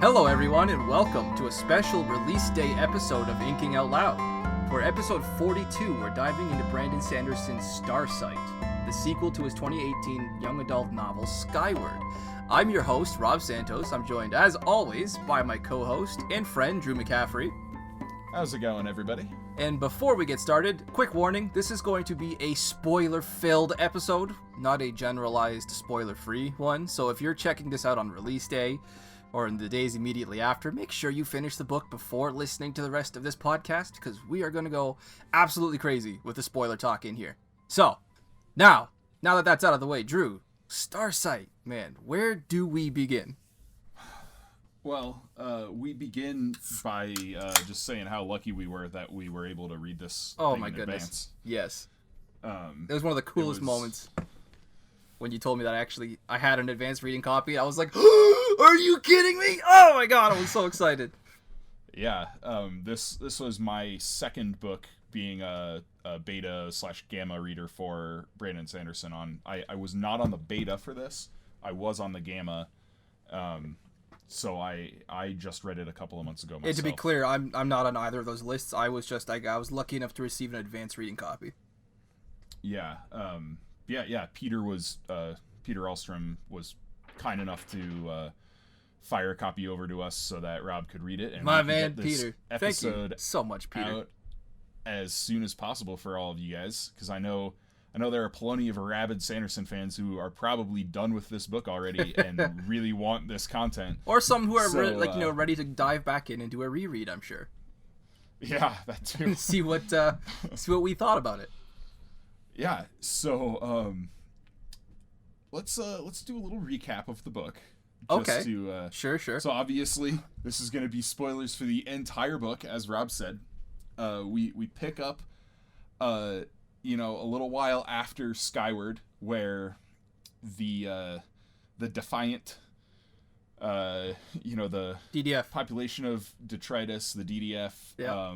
Hello everyone and welcome to a special release day episode of Inking Out Loud. For episode 42, we're diving into Brandon Sanderson's Starsight, the sequel to his 2018 young adult novel Skyward. I'm your host, Rob Santos. I'm joined, as always, by my co-host and friend, Drew McCaffrey. How's it going, everybody? And before we get started, quick warning, this is going to be a spoiler-filled episode, not a generalized spoiler-free one. So if you're checking this out on release day, or in the days immediately after, make sure you finish the book before listening to the rest of this podcast, because we are going to go absolutely crazy with the spoiler talk in here. So, now that that's out of the way, Drew, Starsight, man, where do we begin? Well, we begin by just saying how lucky we were that we were able to read this Oh thing my in goodness. advance. Yes. It was one of the coolest moments when you told me that I had an advanced reading copy. I was like, are you kidding me? Oh my god, I was so excited. Yeah, this was my second book being a beta / gamma reader for Brandon Sanderson. I was not on the beta for this. I was on the gamma. So I just read it a couple of months ago myself. And to be clear, I'm not on either of those lists. I was just I was lucky enough to receive an advanced reading copy. Yeah. Peter Alstrom was kind enough to fire a copy over to us so that Rob could read it. And my man, Peter. Thank you episode so much, Peter. Out as soon as possible for all of you guys, because I know there are plenty of rabid Sanderson fans who are probably done with this book already and really want this content. Or some who are ready to dive back in and do a reread, I'm sure. Yeah, that too. see what we thought about it. Yeah, so let's do a little recap of the book. Okay. Sure. So obviously, this is going to be spoilers for the entire book, as Rob said. We pick up a little while after Skyward, where the defiant, the DDF population of detritus, the DDF, yeah.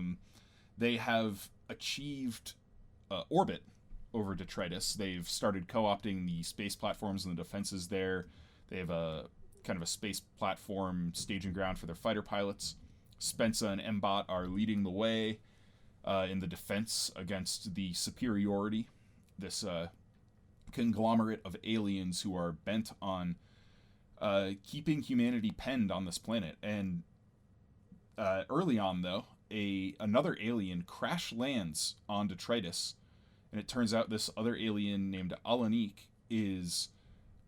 They have achieved orbit over detritus. They've started co-opting the space platforms and the defenses there. They have a kind of a space platform staging ground for their fighter pilots. Spensa and Mbot are leading the way in the defense against the superiority, this conglomerate of aliens who are bent on keeping humanity penned on this planet. And early on, though, another alien crash lands on detritus, and it turns out this other alien named Alanik is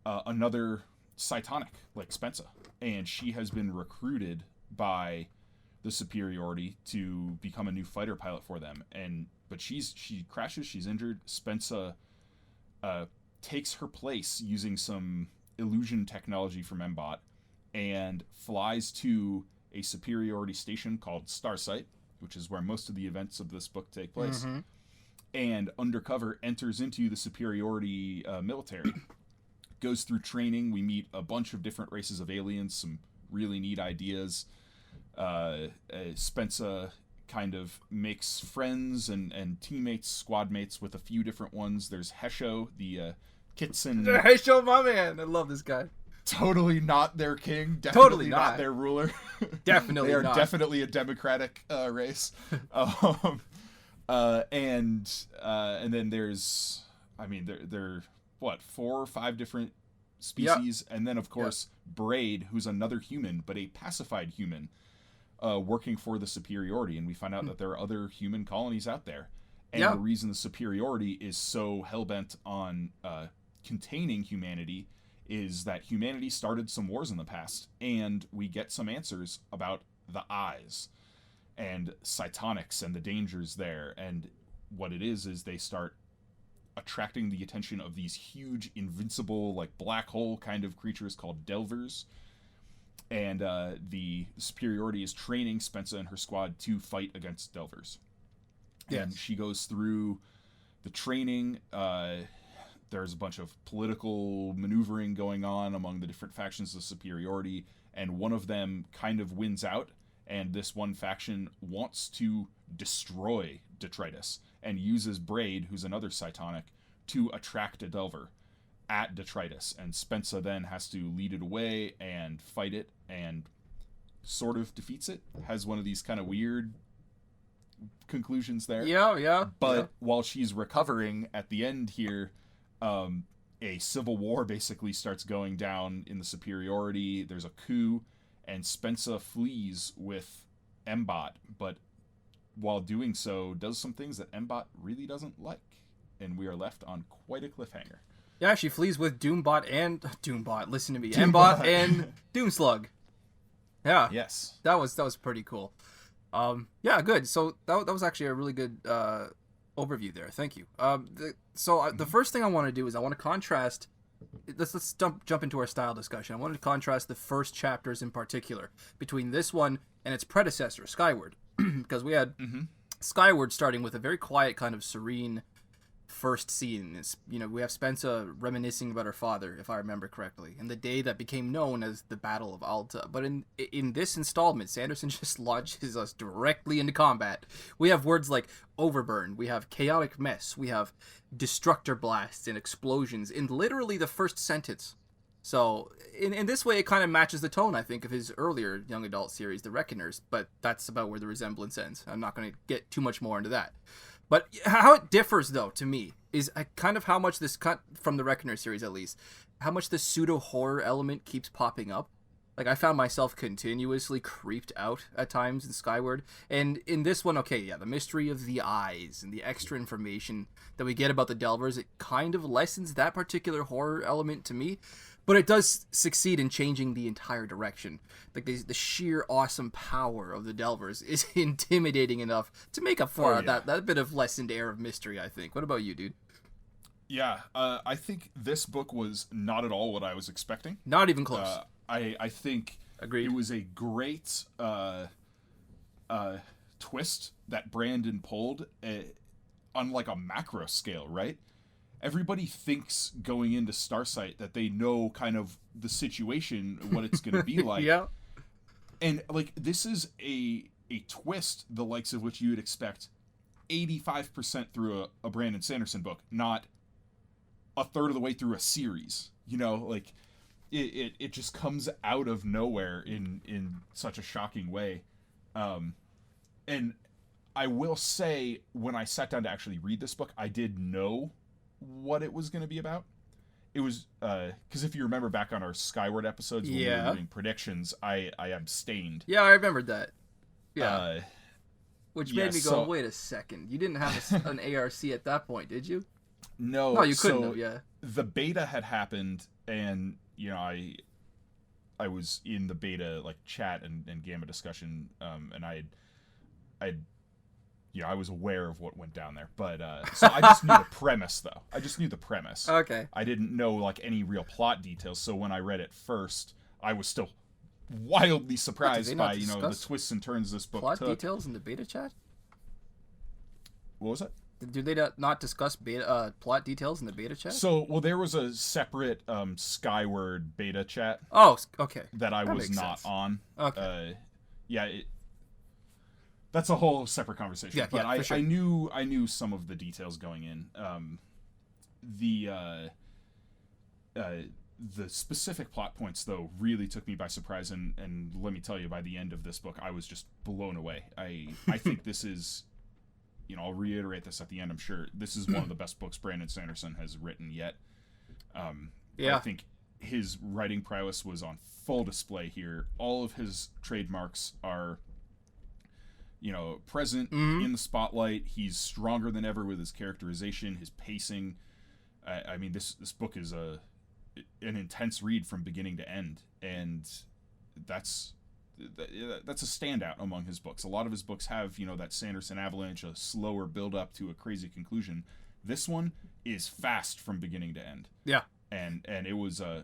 another Cytonic, like Spensa, and she has been recruited by the superiority to become a new fighter pilot for them. But she crashes, she's injured. Spensa takes her place using some illusion technology from Mbot and flies to a superiority station called Starsight, which is where most of the events of this book take place. Mm-hmm. And undercover enters into the superiority military. Goes through training. We meet a bunch of different races of aliens, some really neat ideas. Spensa kind of makes friends and teammates, squad mates with a few different ones. There's Hesho, the Kitson. Hesho, my man. I love this guy. Totally not their king. Definitely not their ruler. Definitely they are not. Definitely a democratic race. And then there's, there what, 4 or 5 different species, yep. And then of course Braid, who's another human, but a pacified human, working for the superiority, and we find out that there are other human colonies out there, and the reason the superiority is so hellbent on containing humanity is that humanity started some wars in the past, and we get some answers about the eyes and cytonics and the dangers there, and what it is they start attracting the attention of these huge, invincible, like black hole kind of creatures called delvers. And the superiority is training Spensa and her squad to fight against delvers. Yes. And she goes through the training. There's a bunch of political maneuvering going on among the different factions of superiority, and one of them kind of wins out, and this one faction wants to destroy detritus and uses Braid, who's another Cytonic, to attract a delver at detritus, and Spensa then has to lead it away and fight it, and sort of defeats it, has one of these kind of weird conclusions there. Yeah. But while she's recovering at the end here, a civil war basically starts going down in the Superiority. There's a coup, and Spencer flees with Mbot, but while doing so, does some things that Mbot really doesn't like, and we are left on quite a cliffhanger. Yeah, she flees with Doombot. Listen to me, Mbot and Doomslug. Yeah. Yes. That was pretty cool. Yeah, good. So that was actually a really good overview there. Thank you. The first thing I want to do is I want to contrast. Let's jump into our style discussion. I wanted to contrast the first chapters in particular between this one and its predecessor, Skyward, because we had Skyward starting with a very quiet, kind of serene first scene. Is, we have Spencer reminiscing about her father, if I remember correctly, and the day that became known as the Battle of Alta. But in this installment, Sanderson just launches us directly into combat. We have words like overburn, we have chaotic mess, we have destructor blasts and explosions in literally the first sentence. So in this way, it kind of matches the tone, I think, of his earlier young adult series, The Reckoners, but that's about where the resemblance ends. I'm not going to get too much more into that. But how it differs, though, to me, is kind of how much this cut from the Reckoner series, at least, how much the pseudo-horror element keeps popping up. Like, I found myself continuously creeped out at times in Skyward. And in this one, the mystery of the eyes and the extra information that we get about the Delvers, it kind of lessens that particular horror element to me. But it does succeed in changing the entire direction. Like, the sheer awesome power of the Delvers is intimidating enough to make up for that bit of lessened air of mystery, I think. What about you, dude? Yeah, I think this book was not at all what I was expecting. Not even close. I think Agreed. It was a great twist that Brandon pulled on like a macro scale, right? Everybody thinks going into Starsight that they know kind of the situation, what it's going to be like. Yeah. And like, this is a twist the likes of which you would expect 85% through a Brandon Sanderson book, not a third of the way through a series. Like it just comes out of nowhere in such a shocking way. And I will say, when I sat down to actually read this book, I did know what it was going to be about. It was because if you remember back on our Skyward episodes when we were doing predictions, I abstained. Yeah, I remembered that. Yeah. Which made me go, wait a second. You didn't have an ARC at that point, did you? No, you couldn't have, yeah. The beta had happened, and I was in the beta like chat and gamma discussion, and I was aware of what went down there, but so I just knew the premise, though. I just knew the premise. Okay. I didn't know like any real plot details, so when I read it first, I was still wildly surprised by the twists and turns this book took. Plot details in the beta chat? What was it? Did they not discuss plot details in the beta chat? So, there was a separate Skyward beta chat. Oh, okay. That I was not on. Okay. That's a whole separate conversation. Yeah, but for sure. I knew some of the details going in. The specific plot points, though, really took me by surprise, and let me tell you, by the end of this book, I was just blown away. I think this is, I'll reiterate this at the end, I'm sure, this is one of the best books Brandon Sanderson has written yet. I think his writing prowess was on full display here. All of his trademarks are present in the spotlight. He's stronger than ever with his characterization, his pacing. I mean, this book is an intense read from beginning to end, and that's a standout among his books. A lot of his books have, that Sanderson avalanche, a slower build up to a crazy conclusion. This one is fast from beginning to end. Yeah. And it was a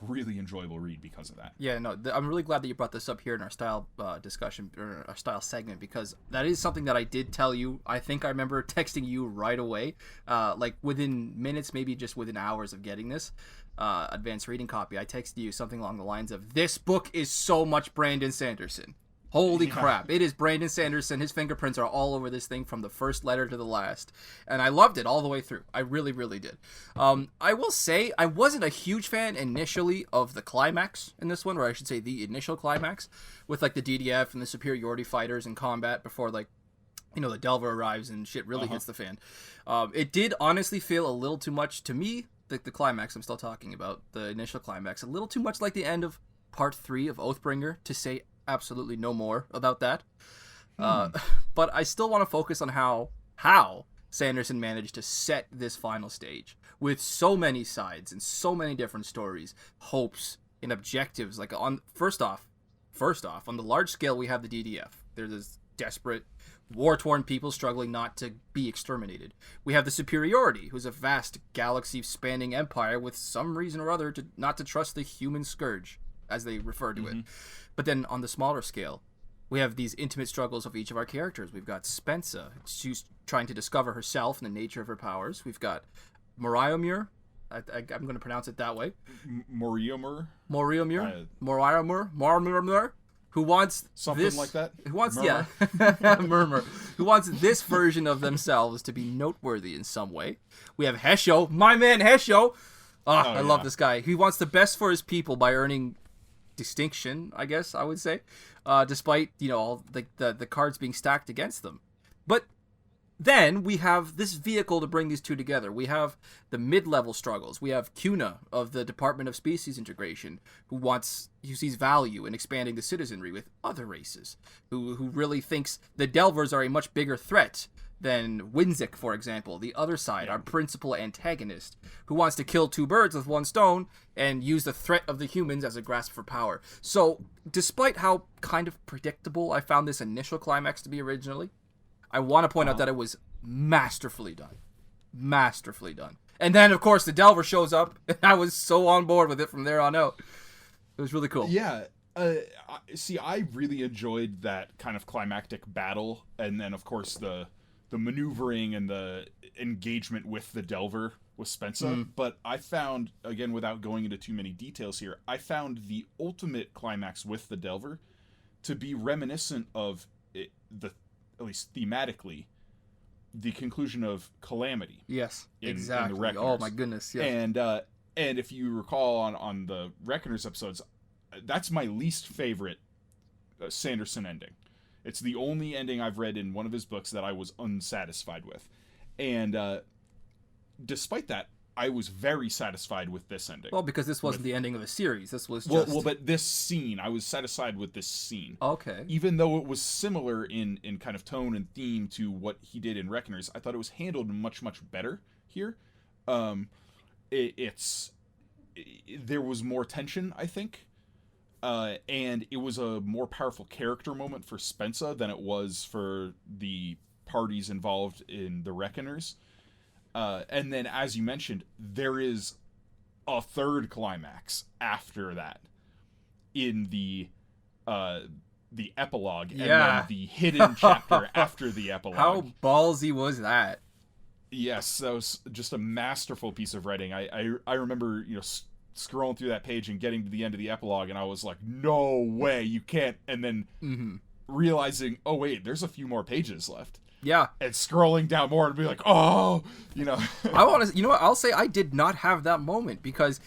really enjoyable read because of that. Yeah, no, I'm really glad that you brought this up here in our style discussion, or our style segment, because that is something that I did tell you. I think I remember texting you right away, like within minutes, maybe just within hours of getting this advanced reading copy. I texted you something along the lines of, this book is so much Brandon Sanderson. Holy crap. It is Brandon Sanderson. His fingerprints are all over this thing from the first letter to the last. And I loved it all the way through. I really, really did. I will say I wasn't a huge fan initially of the climax in this one, or I should say the initial climax, with like the DDF and the superiority fighters in combat before like, you know, the Delver arrives and shit really hits the fan. It did honestly feel a little too much to me, the climax I'm still talking about, the initial climax, a little too much like the end of Part 3 of Oathbringer, to say absolutely no more about that. But I still want to focus on how Sanderson managed to set this final stage with so many sides and so many different stories, hopes, and objectives. Like first off, on the large scale, we have the DDF. They're this desperate, war-torn people struggling not to be exterminated. We have the Superiority, who's a vast galaxy-spanning empire with some reason or other not to trust the human scourge, as they refer to it. But then on the smaller scale, we have these intimate struggles of each of our characters. We've got Spensa. She's trying to discover herself and the nature of her powers. We've got Moriomur. I'm going to pronounce it that way. Moriomur, who wants something this, like that. Who wants Murmur. Murmur. Who wants this version of themselves to be noteworthy in some way. We have Hesho, my man Hesho. I love this guy. He wants the best for his people by earning distinction, I guess I would say, despite, you know, all the cards being stacked against them. But then we have this vehicle to bring these two together. We have the mid-level struggles. We have Cuna of the Department of Species Integration, who sees value in expanding the citizenry with other races, who really thinks the Delvers are a much bigger threat than Winzik, for example, the other side, our principal antagonist, who wants to kill two birds with one stone and use the threat of the humans as a grasp for power. So, despite how kind of predictable I found this initial climax to be originally, I want to point out that it was masterfully done. Masterfully done. And then, of course, the Delver shows up, and I was so on board with it from there on out. It was really cool. Yeah. See, I really enjoyed that kind of climactic battle, and then, of course, the maneuvering and the engagement with the Delver with Spensa. But I found, again, without going into too many details here, I found the ultimate climax with the Delver to be reminiscent of at least thematically, the conclusion of Calamity. Yes, In exactly. the Reckoners. Oh my goodness, yes. And if you recall on the Reckoners episodes, that's my least favorite Sanderson ending. It's the only ending I've read in one of his books that I was unsatisfied with. And despite that, I was very satisfied with this ending. Well, because this wasn't the ending of a series. This was just... Well, but this scene, I was satisfied with this scene. Okay. Even though it was similar in kind of tone and theme to what he did in Reckoners, I thought it was handled much, much better here. There was more tension, I think. And it was a more powerful character moment for Spensa than it was for the parties involved in the Reckoners. And then, as you mentioned, there is a third climax after that in the epilogue, and then the hidden chapter after the epilogue. How ballsy was that? Yes, that was just a masterful piece of writing. I remember, scrolling through that page and getting to the end of the epilogue, and I was like, no way, you can't. And then realizing, oh wait, there's a few more pages left. Yeah. And scrolling down more and be like, oh, I want to, what, I'll say I did not have that moment, because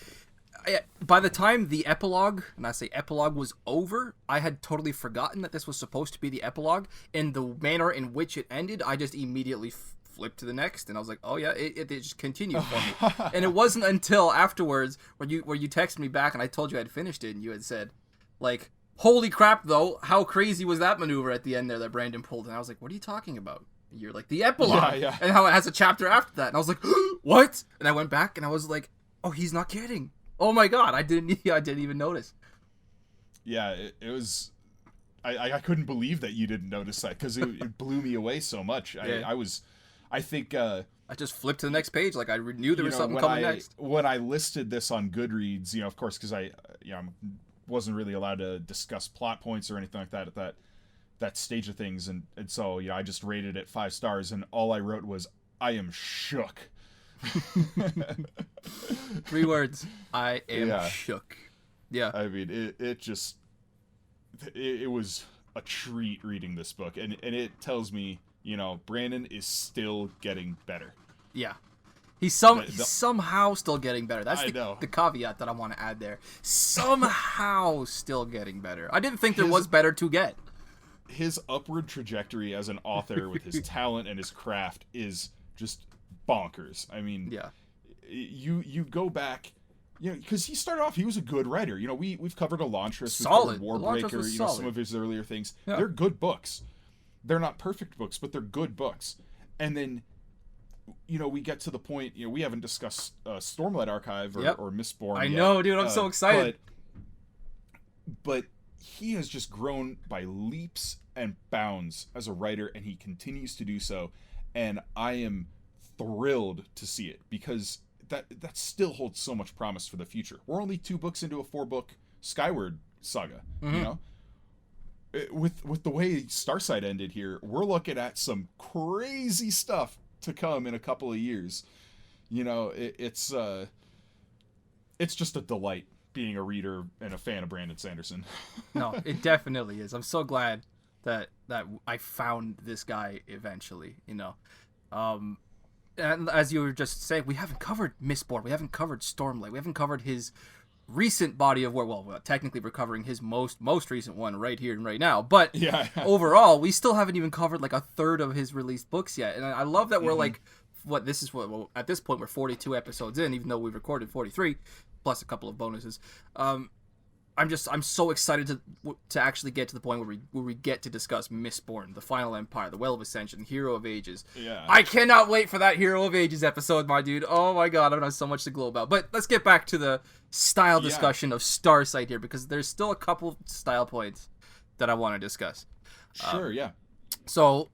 by the time the epilogue, and I say epilogue, was over, I had totally forgotten that this was supposed to be the epilogue. In the manner in which it ended, I just immediately flipped to the next, and I was like, oh yeah, it just continued for me. And it wasn't until afterwards where you texted me back and I told you I'd finished it, and you had said, like, holy crap though, how crazy was that maneuver at the end there that Brandon pulled? And I was like, what are you talking about? And you're like, the epilogue. Yeah. And how it has a chapter after that. And I was like, what? And I went back and I was like, oh, he's not kidding. Oh my god, I didn't even notice. Yeah, it was... I couldn't believe that you didn't notice that, because it blew me away so much. Yeah. I think... I just flipped to the next page, like I knew there was something coming next. When I listed this on Goodreads, of course, because I wasn't really allowed to discuss plot points or anything like that at that stage of things, and so I just rated it 5 stars, and all I wrote was, I am shook. 3 words. I am shook. Yeah. I mean, it was a treat reading this book, and it tells me, Brandon is still getting better. Yeah. He's somehow still getting better. That's the caveat that I want to add there. Somehow still getting better. I didn't think there was better to get. His upward trajectory as an author with his talent and his craft is just bonkers. I mean, yeah. You go back, because he started off, he was a good writer. We've covered Elantris, solid. We've covered Warbreaker, some of his earlier things. Yeah. They're good books. They're not perfect books, but they're good books. And then, we get to the point, we haven't discussed Stormlight Archive or Mistborn yet. I know, dude, I'm so excited. But he has just grown by leaps and bounds as a writer, and he continues to do so. And I am thrilled to see it, because that still holds so much promise for the future. We're only 2 books into a 4-book Skyward saga, With the way Starsight ended here, we're looking at some crazy stuff to come in a couple of years. It's just a delight being a reader and a fan of Brandon Sanderson. No, it definitely is. I'm so glad that I found this guy eventually, and as you were just saying, we haven't covered Mistborn, we haven't covered Stormlight, we haven't covered his recent body of work. Well, technically we're covering his most recent one right here and right now, but overall we still haven't even covered like a third of his released books yet. And I love that we're like, at this point we're 42 episodes in, even though we've recorded 43 plus a couple of bonuses. I'm so excited to actually get to the point where we get to discuss Mistborn, the Final Empire, the Well of Ascension, Hero of Ages. Yeah. I cannot wait for that Hero of Ages episode, my dude. Oh my god, I don't have so much to glow about. But let's get back to the style discussion of Starsight here, because there's still a couple style points that I want to discuss. Sure, yeah. So,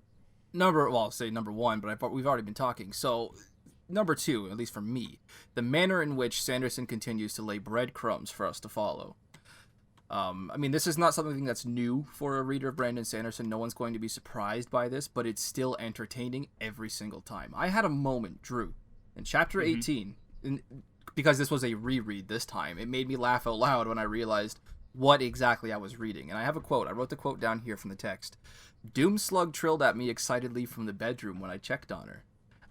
I'll say number 1, but we've already been talking. So, number 2, at least for me, the manner in which Sanderson continues to lay breadcrumbs for us to follow. This is not something that's new for a reader of Brandon Sanderson. No one's going to be surprised by this, but it's still entertaining every single time. I had a moment, Drew, in chapter 18, because this was a reread this time. It made me laugh out loud when I realized what exactly I was reading. And I have a quote. I wrote the quote down here from the text. Doomslug trilled at me excitedly from the bedroom when I checked on her.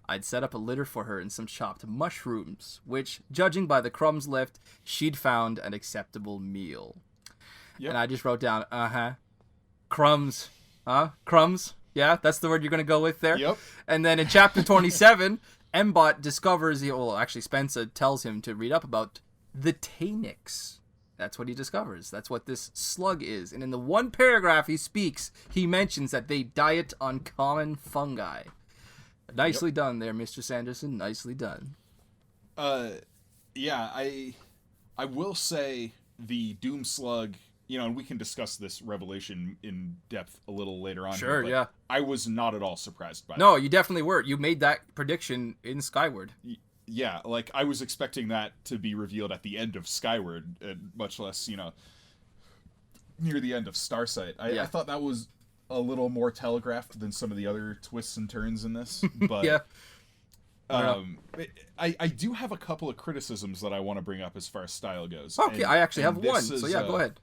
I'd set up a litter for her and some chopped mushrooms, which, judging by the crumbs left, she'd found an acceptable meal. Yep. And I just wrote down, crumbs. Crumbs? Yeah, that's the word you're going to go with there? Yep. And then in chapter 27, Mbot discovers, Spencer tells him to read up about the Tanix. That's what he discovers. That's what this slug is. And in the one paragraph he speaks, he mentions that they diet on common fungi. Nicely done there, Mr. Sanderson. Nicely done. Yeah, I will say the Doom Slug, and we can discuss this revelation in depth a little later on. Sure, here, yeah. I was not at all surprised by that. No, you definitely were. You made that prediction in Skyward. Yeah, like I was expecting that to be revealed at the end of Skyward, much less, near the end of Starsight. I thought that was a little more telegraphed than some of the other twists and turns in this, but yeah. I do have a couple of criticisms that I want to bring up as far as style goes. Okay, I actually have one, so yeah, go ahead.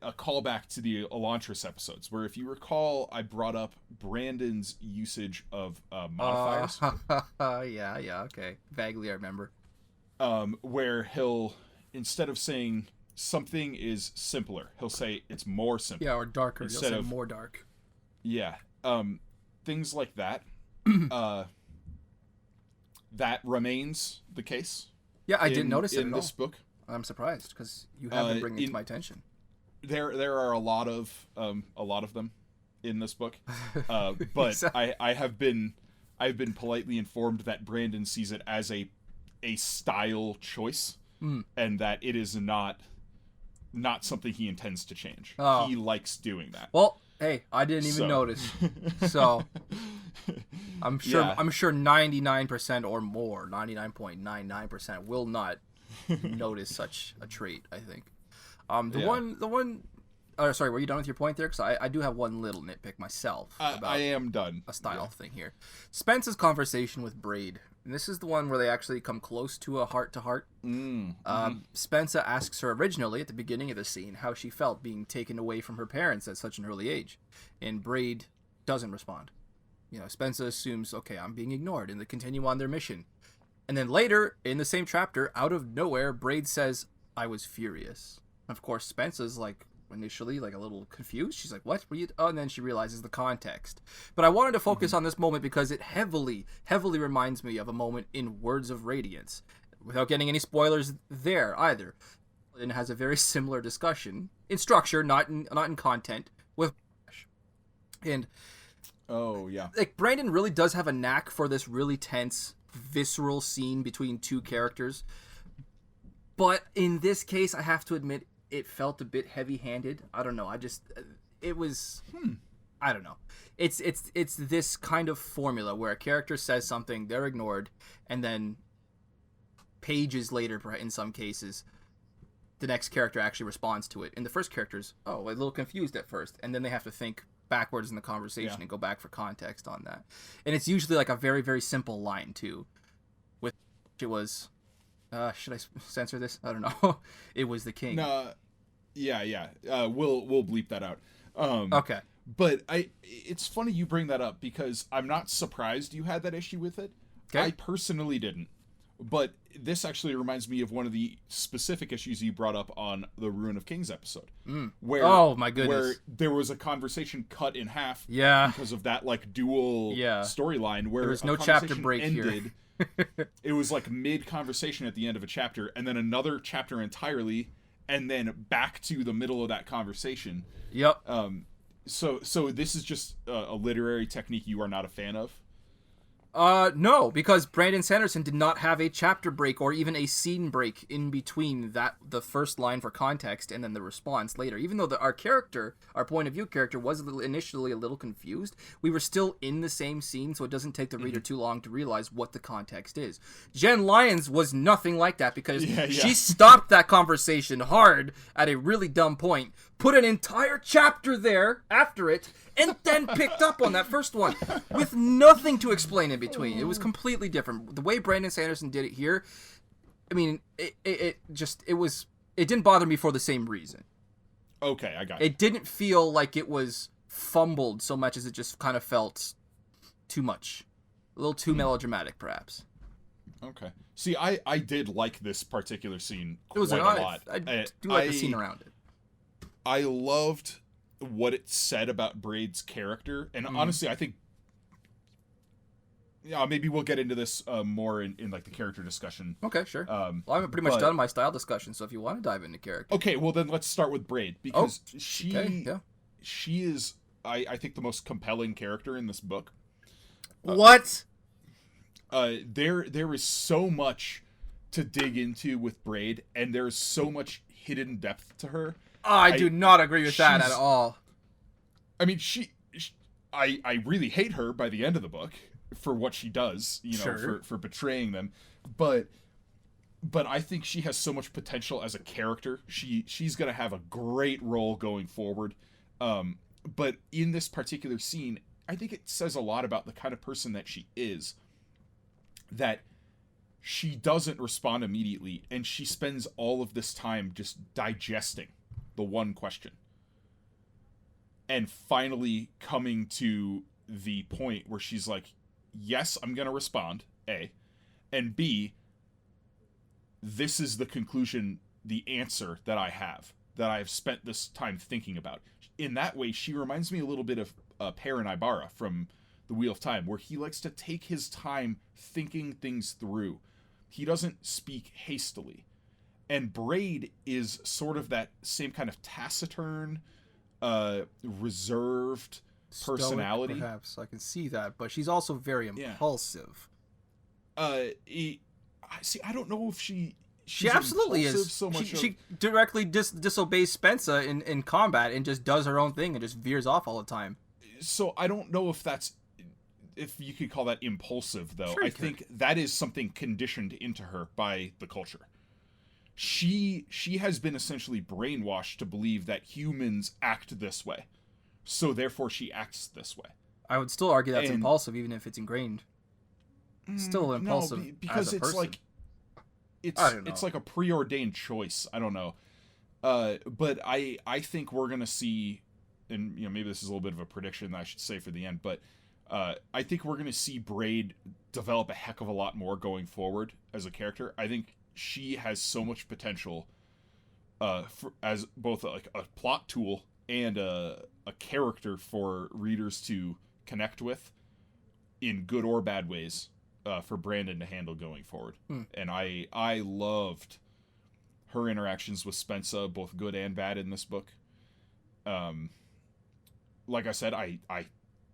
A callback to the Elantris episodes, where if you recall, I brought up Brandon's usage of modifiers. Yeah, okay. Vaguely I remember. Where he'll, instead of saying something is simpler, he'll say it's more simple. Yeah, or darker. Instead of more dark. Yeah. Things like that. That remains the case. Yeah, I didn't notice it in this book. I'm surprised because you have been bringing it to my attention. There are a lot of them in this book, but I've been politely informed that Brandon sees it as a style choice, and that it is not something he intends to change. Oh. He likes doing that. Well, hey, I didn't even notice. So I'm sure 99% or more, 99.99% will not notice such a trait, I think. Sorry, were you done with your point there? Because I do have one little nitpick myself. I am done. A style thing here. Spence's conversation with Braid And this is the one where they actually come close to a heart-to-heart. Spencer asks her originally at the beginning of the scene how she felt being taken away from her parents at such an early age. And Braid doesn't respond. Spencer assumes, okay, I'm being ignored, and they continue on their mission. And then later, in the same chapter, out of nowhere, Braid says, I was furious. Of course, Spencer's initially a little confused. She's like, what were you? Oh, and then she realizes the context. But I wanted to focus on this moment because it heavily reminds me of a moment in Words of Radiance, without getting any spoilers there either. And it has a very similar discussion in structure, not in content, with and oh yeah, Brandon really does have a knack for this really tense, visceral scene between two characters. But in this case, I have to admit, it felt a bit heavy-handed. I don't know. I don't know. It's this kind of formula where a character says something, they're ignored, and then pages later, in some cases, the next character actually responds to it. And the first character's, a little confused at first, and then they have to think backwards in the conversation and go back for context on that. And it's usually a very, very simple line, too. With it was... should I censor this? I don't know. It was the king. No, yeah. We'll bleep that out. Okay. But it's funny you bring that up because I'm not surprised you had that issue with it. Okay. I personally didn't. But this actually reminds me of one of the specific issues you brought up on the Ruin of Kings episode. Where, oh my goodness. Where there was a conversation cut in half because of that dual storyline where there was no chapter break ended. Here. It was mid-conversation at the end of a chapter, and then another chapter entirely, and then back to the middle of that conversation. Yep. So this is just a literary technique you are not a fan of? No, because Brandon Sanderson did not have a chapter break or even a scene break in between the first line for context and then the response later. Even though our point of view character was initially a little confused, we were still in the same scene, so it doesn't take the reader too long to realize what the context is. Jen Lyons was nothing like that because she stopped that conversation hard at a really dumb point, put an entire chapter there after it, and then picked up on that first one with nothing to explain in between. It was completely different. The way Brandon Sanderson did it here, I mean, it didn't bother me for the same reason. Okay, I got it. It didn't feel like it was fumbled so much as it just kind of felt too much. A little too melodramatic, perhaps. Okay. See, I did like this particular scene quite a lot. I do like the scene around it. I loved what it said about Braid's character, and honestly, I think maybe we'll get into this more in the character discussion. Okay, sure. Well, I've pretty much done my style discussion, so if you want to dive into character. Okay, well then let's start with Braid, because she is, I think, the most compelling character in this book. What? There is so much to dig into with Braid, and there's so much hidden depth to her. I do not agree with that at all. I mean, I really hate her by the end of the book for what she does, for betraying them. But I think she has so much potential as a character. She's going to have a great role going forward. But in this particular scene, I think it says a lot about the kind of person that she is. That she doesn't respond immediately, and she spends all of this time just digesting the one question. And finally coming to the point where she's like, yes, I'm going to respond, A. And B, this is the conclusion, the answer that I have spent this time thinking about. In that way, she reminds me a little bit of Perrin Ibarra from The Wheel of Time, where he likes to take his time thinking things through. He doesn't speak hastily. And Braid is sort of that same kind of taciturn, reserved personality. Stoic, perhaps. I can see that, but she's also very impulsive. See, I don't know if she absolutely is. So much she directly disobeys Spencer in combat and just does her own thing and just veers off all the time. So I don't know if you could call that impulsive, though. Sure, I think that is something conditioned into her by the culture. She has been essentially brainwashed to believe that humans act this way, so therefore she acts this way. I would still argue that's impulsive, even if it's ingrained. Still impulsive because as a it's person. like it's like a preordained choice. I don't know. But I think we're gonna see, and maybe this is a little bit of a prediction that I should say for the end, but I think we're gonna see Braid develop a heck of a lot more going forward as a character. I think she has so much potential, as both like a plot tool and a character for readers to connect with in good or bad ways, for Brandon to handle going forward. And I loved her interactions with Spencer, both good and bad, in this book. Like I said, I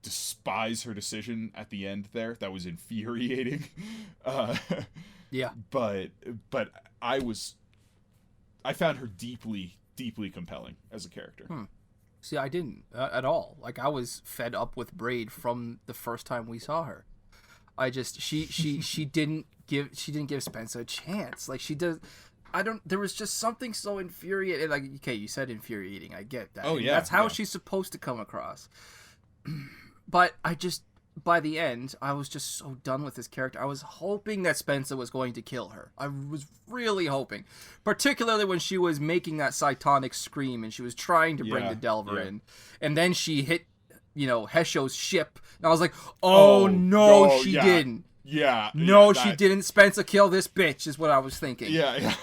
despise her decision at the end there. That was infuriating. Yeah. But I found her deeply, deeply compelling as a character. See, I didn't at all. Like, I was fed up with Braid from the first time we saw her. I just she didn't give Spencer a chance. Like, she does. There was just something so infuriating. Like, okay, you said infuriating. I get that. Oh, yeah. That's how she's supposed to come across. But by the end, I was just so done with this character. I was hoping that Spencer was going to kill her. I was really hoping. Particularly when she was making that cytonic scream and she was trying to bring the Delver in. And then she hit, Hesho's ship. And I was like, no, she didn't. Yeah. No, she didn't. Spencer, kill this bitch, is what I was thinking. Yeah.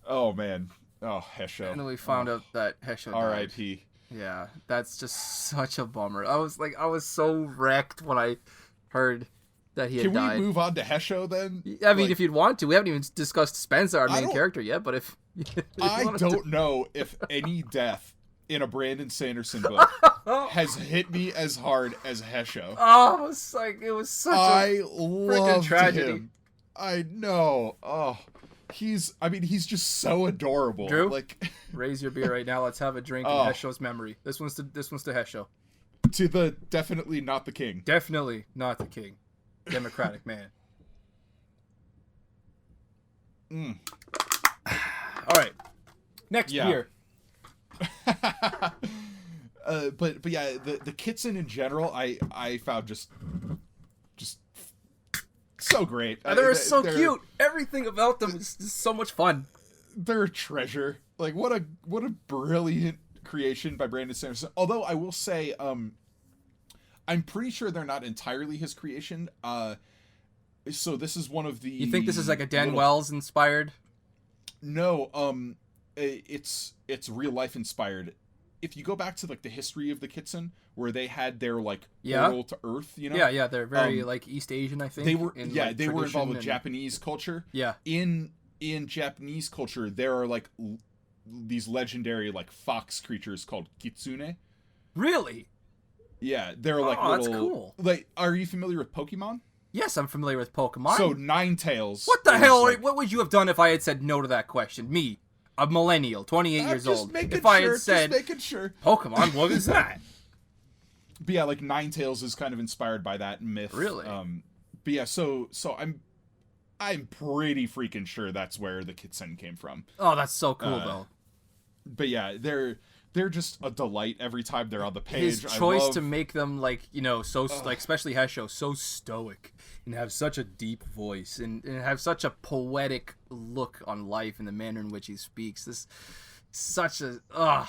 Oh, man. Oh, Hesho. And then we found out that Hesho died. R.I.P. Yeah, that's just such a bummer. I was so wrecked when I heard that he had died. Can we move on to Hesho then? I mean, if you'd want to. We haven't even discussed Spencer, our main character, yet, but if I don't know if any death in a Brandon Sanderson book has hit me as hard as Hesho. Oh, it was such a freaking tragedy. Him. I know. Oh, he's just so adorable. Drew, like, raise your beer right now. Let's have a drink in Hesho's memory. This one's to Hesho. To the definitely not the king. Definitely not the king. Democratic man. All right. Next beer. But yeah, the Kitsen in general, I found just so great. They're so cute. Everything about them is so much fun. They're a treasure. Like, what a brilliant creation by Brandon Sanderson. Although I will say, I'm pretty sure they're not entirely his creation. So this is one of the. You think this is like a Dan Wells inspired? No, it's real life inspired. If you go back to like the history of the Kitsen, where they had their like portal to Earth, Yeah, they're very like East Asian, I think. They were they were involved with Japanese culture. Yeah. In Japanese culture, there are like these legendary like fox creatures called kitsune. Really? Yeah, they're like little. That's cool. Like, are you familiar with Pokemon? Yes, I'm familiar with Pokemon. So Ninetales. What the hell? What would you have done if I had said no to that question? Me, a millennial, 28 years old. If I had said Pokemon, what is that? But yeah, like Ninetales is kind of inspired by that myth. Really? But yeah, so I'm pretty freaking sure that's where the Kitsen came from. Oh, that's so cool though. But yeah, they're just a delight every time they're on the page. His choice to make them like, like especially Hesho, so stoic and have such a deep voice and have such a poetic look on life and the manner in which he speaks. This such a oh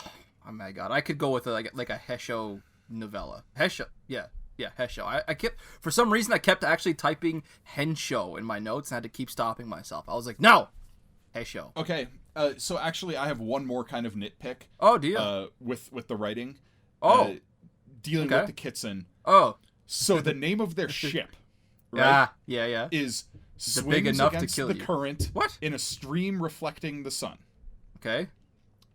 my god, I could go with like a Hesho novella. Hesho, yeah, Hesho. I kept, for some reason I kept actually typing Hensho in my notes and I had to keep stopping myself. I was like, no, Hesho. Okay. So actually, I have one more kind of nitpick. Oh, do you? With the writing. Dealing with the Kitsen. Oh. So the name of their ship, right? Yeah. Is swims big enough against to kill the you. current. What? In a stream reflecting the sun. Okay.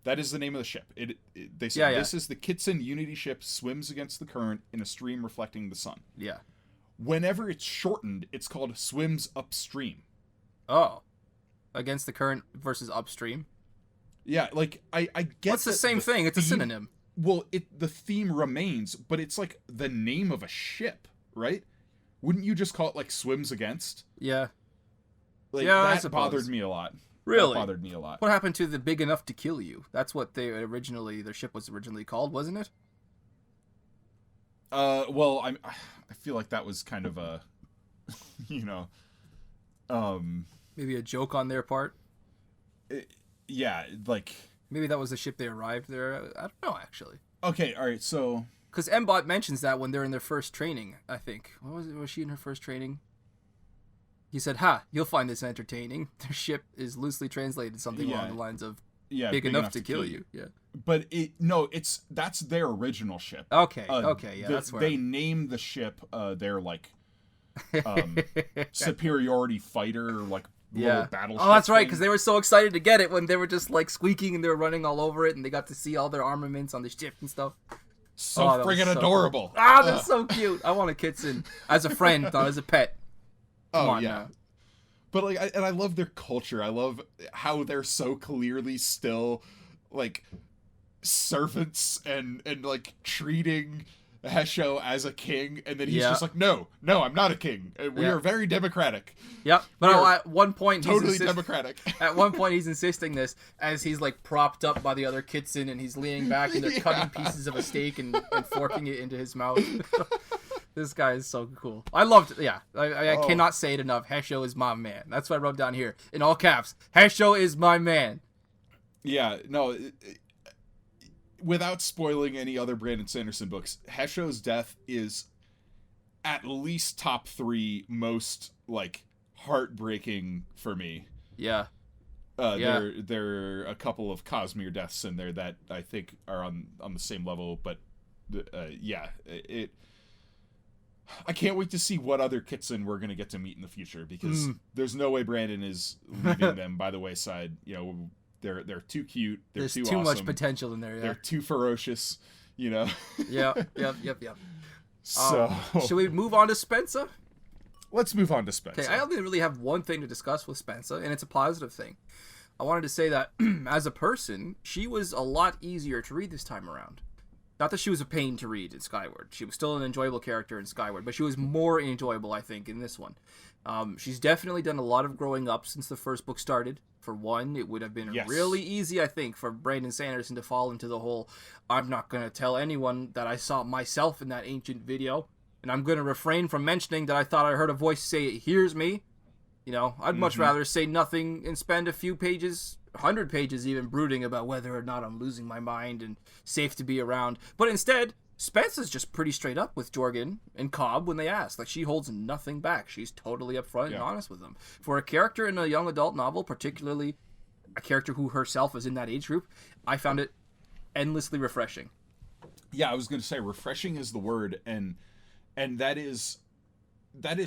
That is the name of the ship. They say this is the Kitsen Unity ship swims against the current in a stream reflecting the sun. Yeah. Whenever it's shortened, it's called swims upstream. Oh. Against the current versus upstream. Yeah, like I get. What's the same thing? It's a synonym. Well, the theme remains, but it's like the name of a ship, right? Wouldn't you just call it like swims against? Yeah. Like, yeah, that bothered me a lot. Really? That bothered me a lot. What happened to the big enough to kill you? That's what their ship was originally called, wasn't it? Well, I feel like that was kind of a you know. Maybe a joke on their part. Yeah, like maybe that was the ship they arrived there. I don't know, actually. Okay, all right, so because Mbot mentions that when they're in their first training, I think. What was it? Was she in her first training? He said, "Ha, you'll find this entertaining." Their ship is loosely translated something along the lines of big enough to kill you. Yeah. But that's their original ship. Okay, yeah, that's where they named the ship their like superiority fighter, like little battleship. Oh, that's right, because they were so excited to get it when they were just like squeaking and they were running all over it, and they got to see all their armaments on the ship and stuff. So friggin' adorable. Cool. Ah, that's so cute. I want a Kitson as a friend, not as a pet. Come on now. But like, I love their culture. I love how they're so clearly still like servants and like treating Hesho as a king, and then he's just like, no, I'm not a king. We are very democratic. Yep. But at one point, totally democratic. At one point, he's insisting this as he's like propped up by the other Kitson, and he's leaning back, and they're cutting pieces of a steak and forking it into his mouth. This guy is so cool. I loved. Yeah, I cannot say it enough. Hesho is my man. That's what I wrote down here in all caps. Hesho is my man. Yeah. No. Without spoiling any other Brandon Sanderson books, Hesho's death is at least top 3 most like heartbreaking for me. Yeah. There are a couple of Cosmere deaths in there that I think are on the same level, but I can't wait to see what other Kitson we're going to get to meet in the future, because there's no way Brandon is leaving them by the wayside. You know, they're too cute. There's too awesome. Much potential in there. Yeah. They're too ferocious. You know. Yep. So, should we move on to Spencer? Let's move on to Spencer. Okay, I only really have one thing to discuss with Spencer, and it's a positive thing. I wanted to say that as a person, she was a lot easier to read this time around. Not that she was a pain to read in Skyward. She was still an enjoyable character in Skyward, but she was more enjoyable, I think, in this one. She's definitely done a lot of growing up since the first book started. For one, it would have been really easy, I think, for Brandon Sanderson to fall into the whole, I'm not going to tell anyone that I saw myself in that ancient video, and I'm going to refrain from mentioning that I thought I heard a voice say, it hears me. You know, I'd much rather say nothing and spend a few pages, 100 pages even, brooding about whether or not I'm losing my mind and safe to be around. But instead, Spence is just pretty straight up with Jorgen and Cobb when they ask. Like, she holds nothing back. She's totally upfront and honest with them. For a character in a young adult novel, particularly a character who herself is in that age group, I found it endlessly refreshing. Yeah, I was going to say refreshing is the word, and that is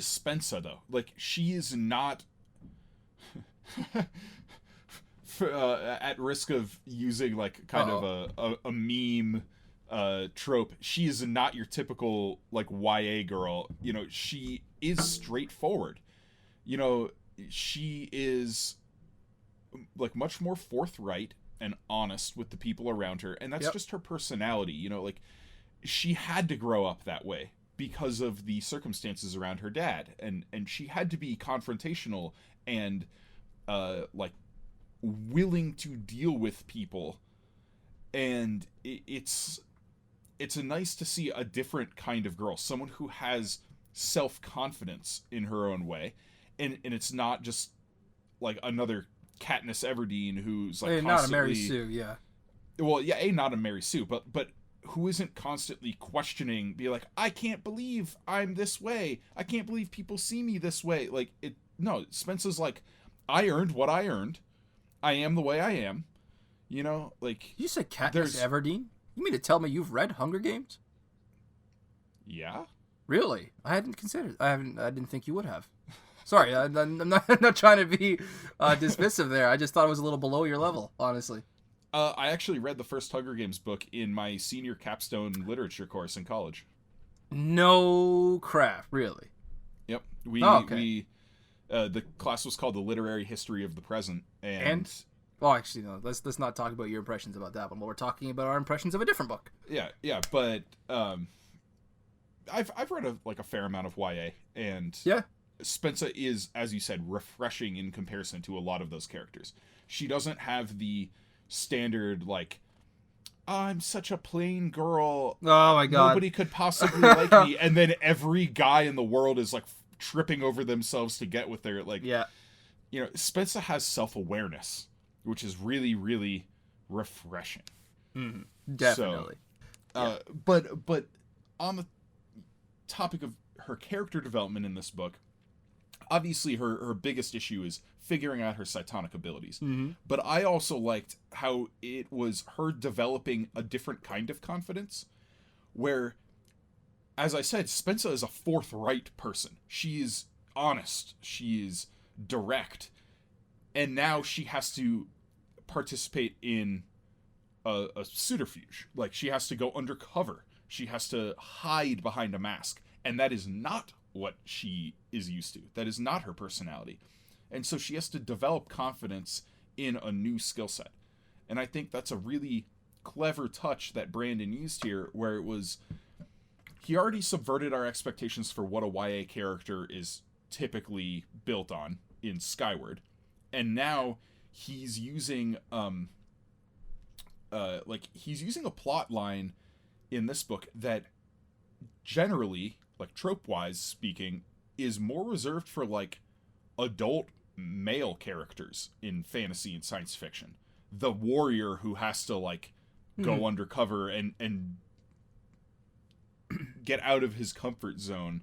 Spencer, though. Like, she is not at risk of using like kind of a meme trope. She is not your typical like YA girl. You know, she is straightforward. You know, she is like much more forthright and honest with the people around her, and that's just her personality. You know, like, she had to grow up that way because of the circumstances around her dad, and she had to be confrontational and like willing to deal with people, and it's nice to see a different kind of girl, someone who has self-confidence in her own way, and it's not just like another Katniss Everdeen who's like not a Mary Sue, not a Mary Sue, but who isn't constantly questioning, be like, I can't believe I'm this way. I can't believe people see me this way. Like, Spencer's like, I earned what I earned. I am the way I am. You know, like... You said Katniss Everdeen? You mean to tell me you've read Hunger Games? Yeah. Really? I hadn't considered. I didn't think you would have. Sorry, I'm not trying to be dismissive there. I just thought it was a little below your level, honestly. I actually read the first Hunger Games book in my senior capstone literature course in college. No crap, really? Yep. The class was called The Literary History of the Present, and well, actually, no. Let's not talk about your impressions about that one. But we're talking about our impressions of a different book. Yeah. But I've read a fair amount of YA, and Spencer is, as you said, refreshing in comparison to a lot of those characters. She doesn't have the standard like, I'm such a plain girl. Oh my god. Nobody could possibly like me, and then every guy in the world is like tripping over themselves to get what they're like. Yeah. You know, Spencer has self-awareness, which is really, really refreshing. Definitely. So, but on the topic of her character development in this book, obviously her biggest issue is figuring out her psionic abilities. But I also liked how it was her developing a different kind of confidence, where, as I said, Spencer is a forthright person. She is honest. She is direct. And now she has to participate in a subterfuge. Like, she has to go undercover. She has to hide behind a mask. And that is not what she is used to. That is not her personality. And so she has to develop confidence in a new skill set. And I think that's a really clever touch that Brandon used here, where it was, he already subverted our expectations for what a YA character is typically built on in Skyward. And now he's using he's using a plot line in this book that generally, like trope-wise speaking, is more reserved for like adult male characters in fantasy and science fiction. The warrior who has to like go undercover and get out of his comfort zone.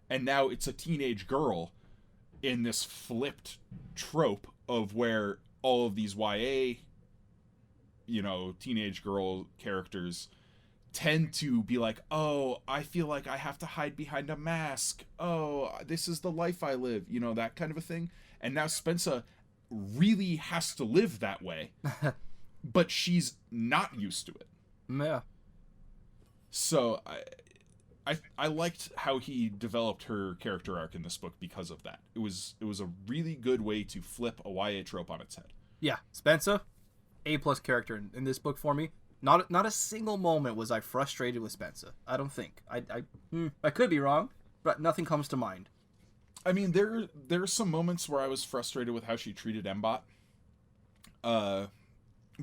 And now it's a teenage girl in this flipped trope of where all of these YA, you know, teenage girl characters tend to be like, oh, I feel like I have to hide behind a mask. Oh, this is the life I live. You know, that kind of a thing. And now Spencer really has to live that way. But she's not used to it. Yeah. So I liked how he developed her character arc in this book because of that. It was a really good way to flip a YA trope on its head. Yeah, Spencer, A+ character in this book for me. Not a single moment was I frustrated with Spencer. I don't think. I could be wrong, but nothing comes to mind. I mean, there are some moments where I was frustrated with how she treated Mbot.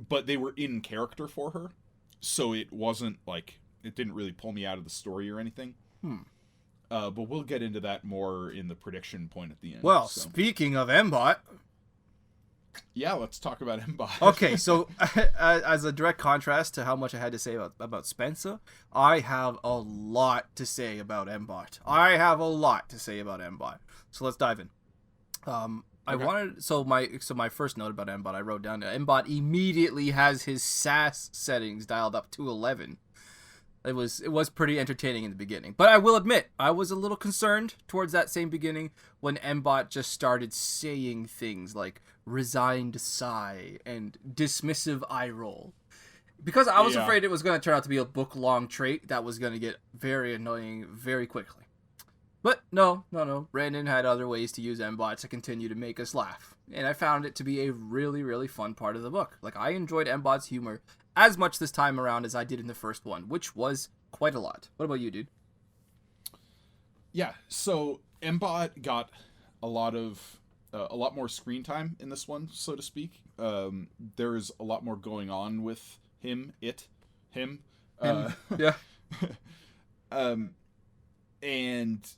But they were in character for her, so it wasn't like, it didn't really pull me out of the story or anything. But we'll get into that more in the prediction point at the end. Well, speaking of Mbot, yeah, let's talk about Mbot. Okay, so as a direct contrast to how much I had to say about Spencer, I have a lot to say about Mbot. So let's dive in. Okay. My first note about Mbot, I wrote down that Mbot immediately has his SAS settings dialed up to 11. It was pretty entertaining in the beginning, but I will admit I was a little concerned towards that same beginning when Mbot just started saying things like resigned sigh and dismissive eye roll, because I was afraid it was going to turn out to be a book-long trait that was going to get very annoying very quickly. But no. Brandon had other ways to use Mbot to continue to make us laugh, and I found it to be a really, really fun part of the book. Like, I enjoyed Mbot's humor as much this time around as I did in the first one, which was quite a lot. What about you, dude? Yeah, so Mbot got a lot more screen time in this one, so to speak. There's a lot more going on with him. Yeah. And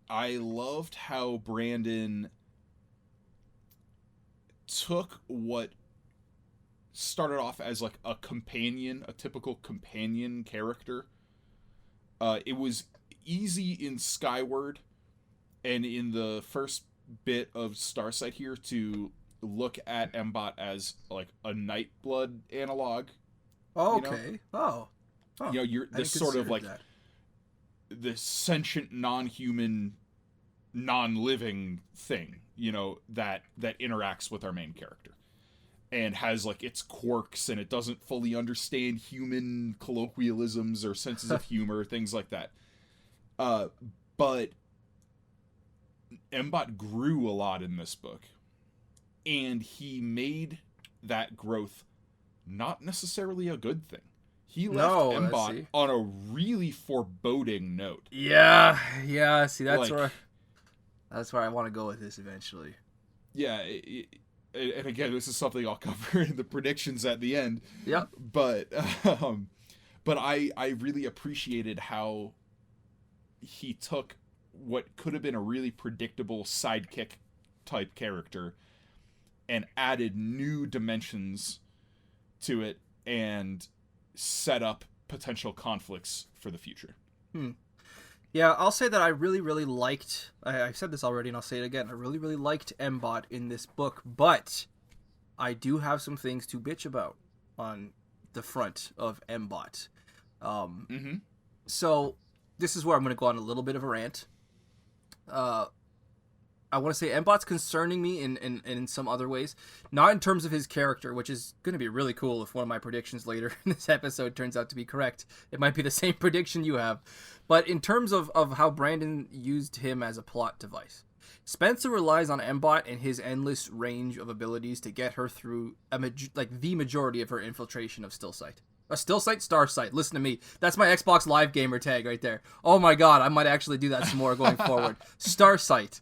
I loved how Brandon took what started off as like a typical companion character. It was easy in Skyward and in the first bit of Starsight here to look at Mbot as like a Nightblood analog. Oh, okay. You know? Oh. You know, you're this sort of like this sentient, non-human, non-living thing, you know, that interacts with our main character and has like its quirks, and it doesn't fully understand human colloquialisms or senses of humor, things like that. But Mbot grew a lot in this book, and he made that growth not necessarily a good thing. He left Mbot on a really foreboding note. Yeah. See, that's where I want to go with this eventually. Yeah, and again, this is something I'll cover in the predictions at the end. Yep. But I really appreciated how he took what could have been a really predictable sidekick type character and added new dimensions to it and set up potential conflicts for the future. Yeah, I'll say that I really, really liked... I've said this already, and I'll say it again. I really, really liked M-Bot in this book, but I do have some things to bitch about on the front of M-Bot. So, this is where I'm going to go on a little bit of a rant. I want to say M-Bot's concerning me in some other ways. Not in terms of his character, which is going to be really cool if one of my predictions later in this episode turns out to be correct. It might be the same prediction you have. But in terms of how Brandon used him as a plot device. Spencer relies on M-Bot and his endless range of abilities to get her through the majority of her infiltration of Stillsight. Starsight. Listen to me. That's my Xbox Live gamer tag right there. Oh my god, I might actually do that some more going forward. Starsight.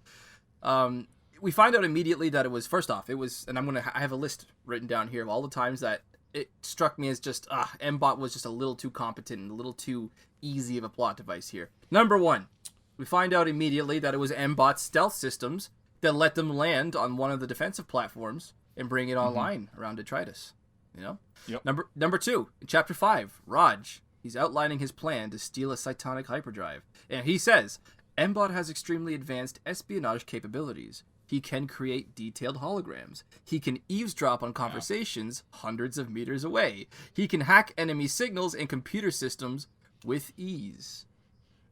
We find out immediately that it was, first off, it was, and I have a list written down here of all the times that it struck me as just, M-Bot was just a little too competent and a little too easy of a plot device here. Number one, we find out immediately that it was M-Bot's stealth systems that let them land on one of the defensive platforms and bring it online around detritus. You know? Yep. Number two, in chapter 5, Raj, he's outlining his plan to steal a cytonic hyperdrive. And he says, M-Bot has extremely advanced espionage capabilities. He can create detailed holograms. He can eavesdrop on conversations hundreds of meters away. He can hack enemy signals and computer systems with ease.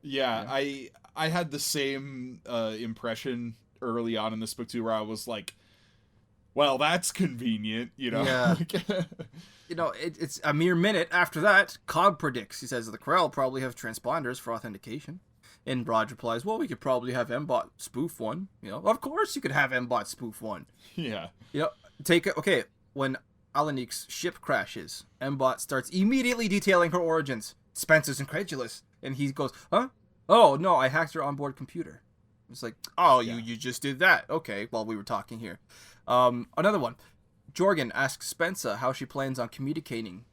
Yeah. I had the same impression early on in this book too, where I was like, well, that's convenient, you know? Yeah. You know, it's a mere minute after that, Cobb predicts. He says the Corral probably have transponders for authentication. And Raj replies, well, we could probably have M-Bot spoof one. You know, of course you could have M-Bot spoof one. Yeah. You know, when Alanik's ship crashes, M-Bot starts immediately detailing her origins. Spencer's incredulous, and he goes, huh? Oh, no, I hacked her onboard computer. It's like, oh, yeah. you just did that. Okay, while we were talking here. Another one. Jorgen asks Spencer how she plans on communicating.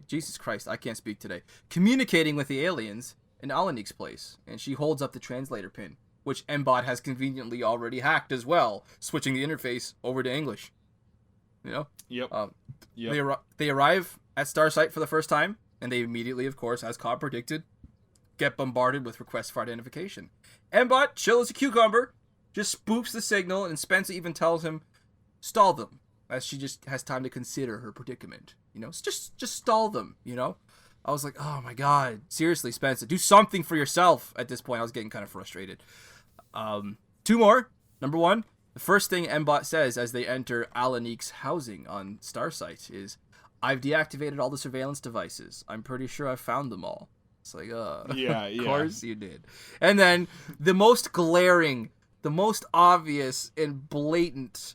Jesus Christ, I can't speak today. Communicating with the aliens in Alanik's place, and she holds up the translator pin, which M-Bot has conveniently already hacked as well, switching the interface over to English. You know? Yep. They arrive at Starsight for the first time, and they immediately, of course, as Cobb predicted, get bombarded with requests for identification. M-Bot, chill as a cucumber, just spoofs the signal, and Spencer even tells him, stall them, as she just has time to consider her predicament. You know, just stall them, you know? I was like, oh my god, seriously, Spencer, do something for yourself. At this point, I was getting kind of frustrated. Two more. Number one, the first thing M-Bot says as they enter Alanik's housing on Starsight is, I've deactivated all the surveillance devices. I'm pretty sure I found them all. It's like, yeah, of course you did. And then the most glaring, the most obvious and blatant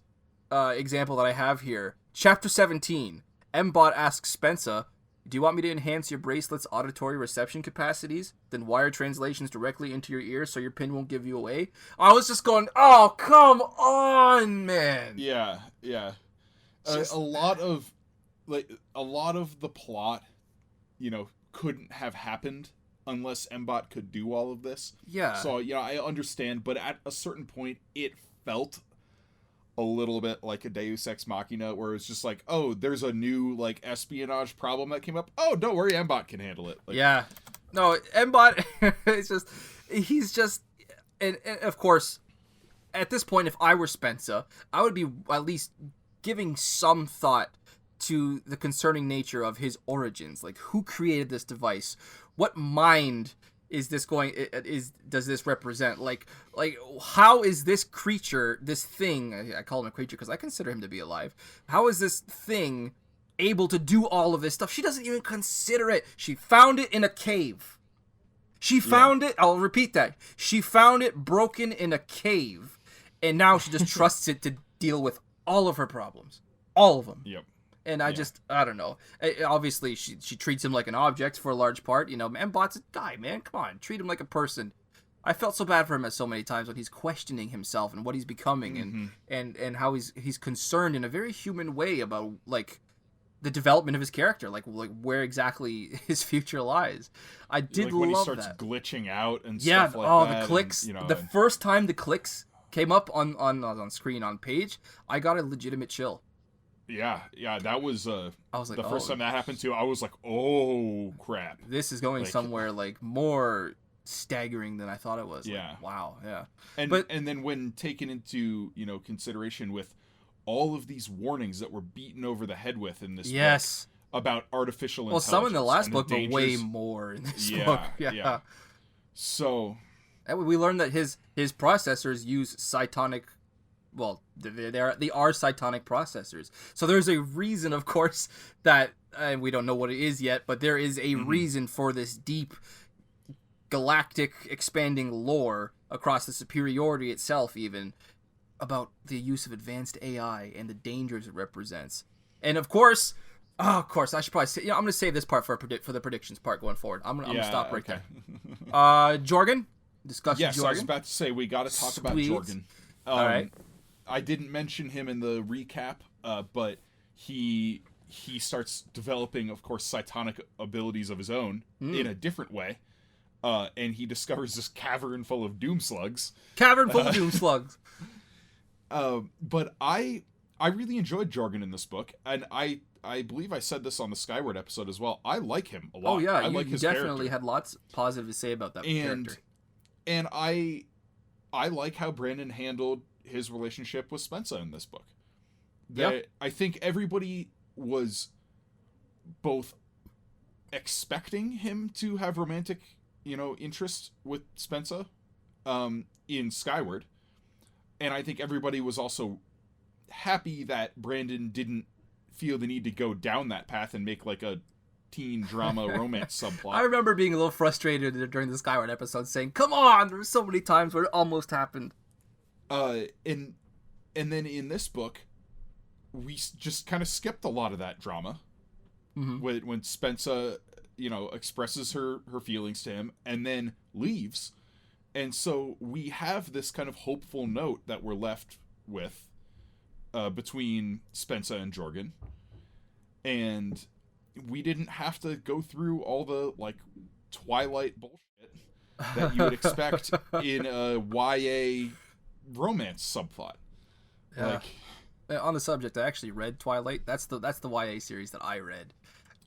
example that I have here, Chapter 17, M-Bot asks Spencer, do you want me to enhance your bracelet's auditory reception capacities, then wire translations directly into your ear so your pin won't give you away? I was just going, oh, come on, man. Yeah. A lot of the plot, you know, couldn't have happened unless M-Bot could do all of this. Yeah. So, yeah, I understand, but at a certain point, it felt a little bit like a Deus Ex Machina, where it's just like, oh, there's a new, like, espionage problem that came up. Oh, don't worry, M-Bot can handle it. Like, yeah. No, M-Bot, he's just, and of course, at this point, if I were Spencer, I would be at least giving some thought to the concerning nature of his origins. Like, who created this device? What mind does this represent? Like how is this creature, this thing, I call him a creature because I consider him to be alive, how is this thing able to do all of this stuff? She doesn't even consider it. She found it in a cave. She found it, I'll repeat that, she found it broken in a cave, and now she just trusts it to deal with all of her problems. All of them. Yep. And I don't know. Obviously, she treats him like an object for a large part. You know, M-Bot's a guy, man. Come on, treat him like a person. I felt so bad for him so many times when he's questioning himself and what he's becoming, and how he's concerned in a very human way about, like, the development of his character, like where exactly his future lies. I did like love when he starts that. glitching out and Yeah, stuff like that. the clicks. And, The first time the clicks came up on screen on page, I got a legitimate chill. Yeah, that was I was like, the first time that happened to. I was like, oh crap, this is going somewhere like more staggering than I thought it was. Yeah. Like, wow. Yeah. And then when taken into consideration with all of these warnings that we're beaten over the head with in this book about artificial intelligence. Well, some in the last book, but way more in this book. Yeah. So and we learned that his processors use cytonic. Well, they are cytonic processors. So there's a reason, of course, that and we don't know what it is yet, but there is a reason for this deep galactic expanding lore across the superiority itself, even about the use of advanced AI and the dangers it represents. And of course, I should probably say, I'm going to save this part for the predictions part going forward. I'm going to stop right there. Jorgen, discuss Jorgen. I was about to say we got to talk about Jorgen. All right. I didn't mention him in the recap, but he starts developing, of course, cytonic abilities of his own in a different way. And he discovers this cavern full of doom slugs. But I really enjoyed Jorgen in this book, and I believe I said this on the Skyward episode as well. I like him a lot. Oh yeah, I like his definitely character. had lots positive to say about that character. And I like how Brandon handled his relationship with Spensa in this book. I think everybody was both expecting him to have romantic interest with Spensa in Skyward, and I think everybody was also happy that Brandon didn't feel the need to go down that path and make like a teen drama romance subplot. I remember being a little frustrated during the Skyward episode, saying, "Come on!" There were so many times where it almost happened. And then in this book, we just kind of skipped a lot of that drama when Spensa expresses her feelings to him and then leaves. And so we have this kind of hopeful note that we're left with between Spensa and Jorgen. And we didn't have to go through all the Twilight bullshit that you would expect in a YA romance subplot. Yeah. On the subject, I actually read Twilight. That's the YA series that I read.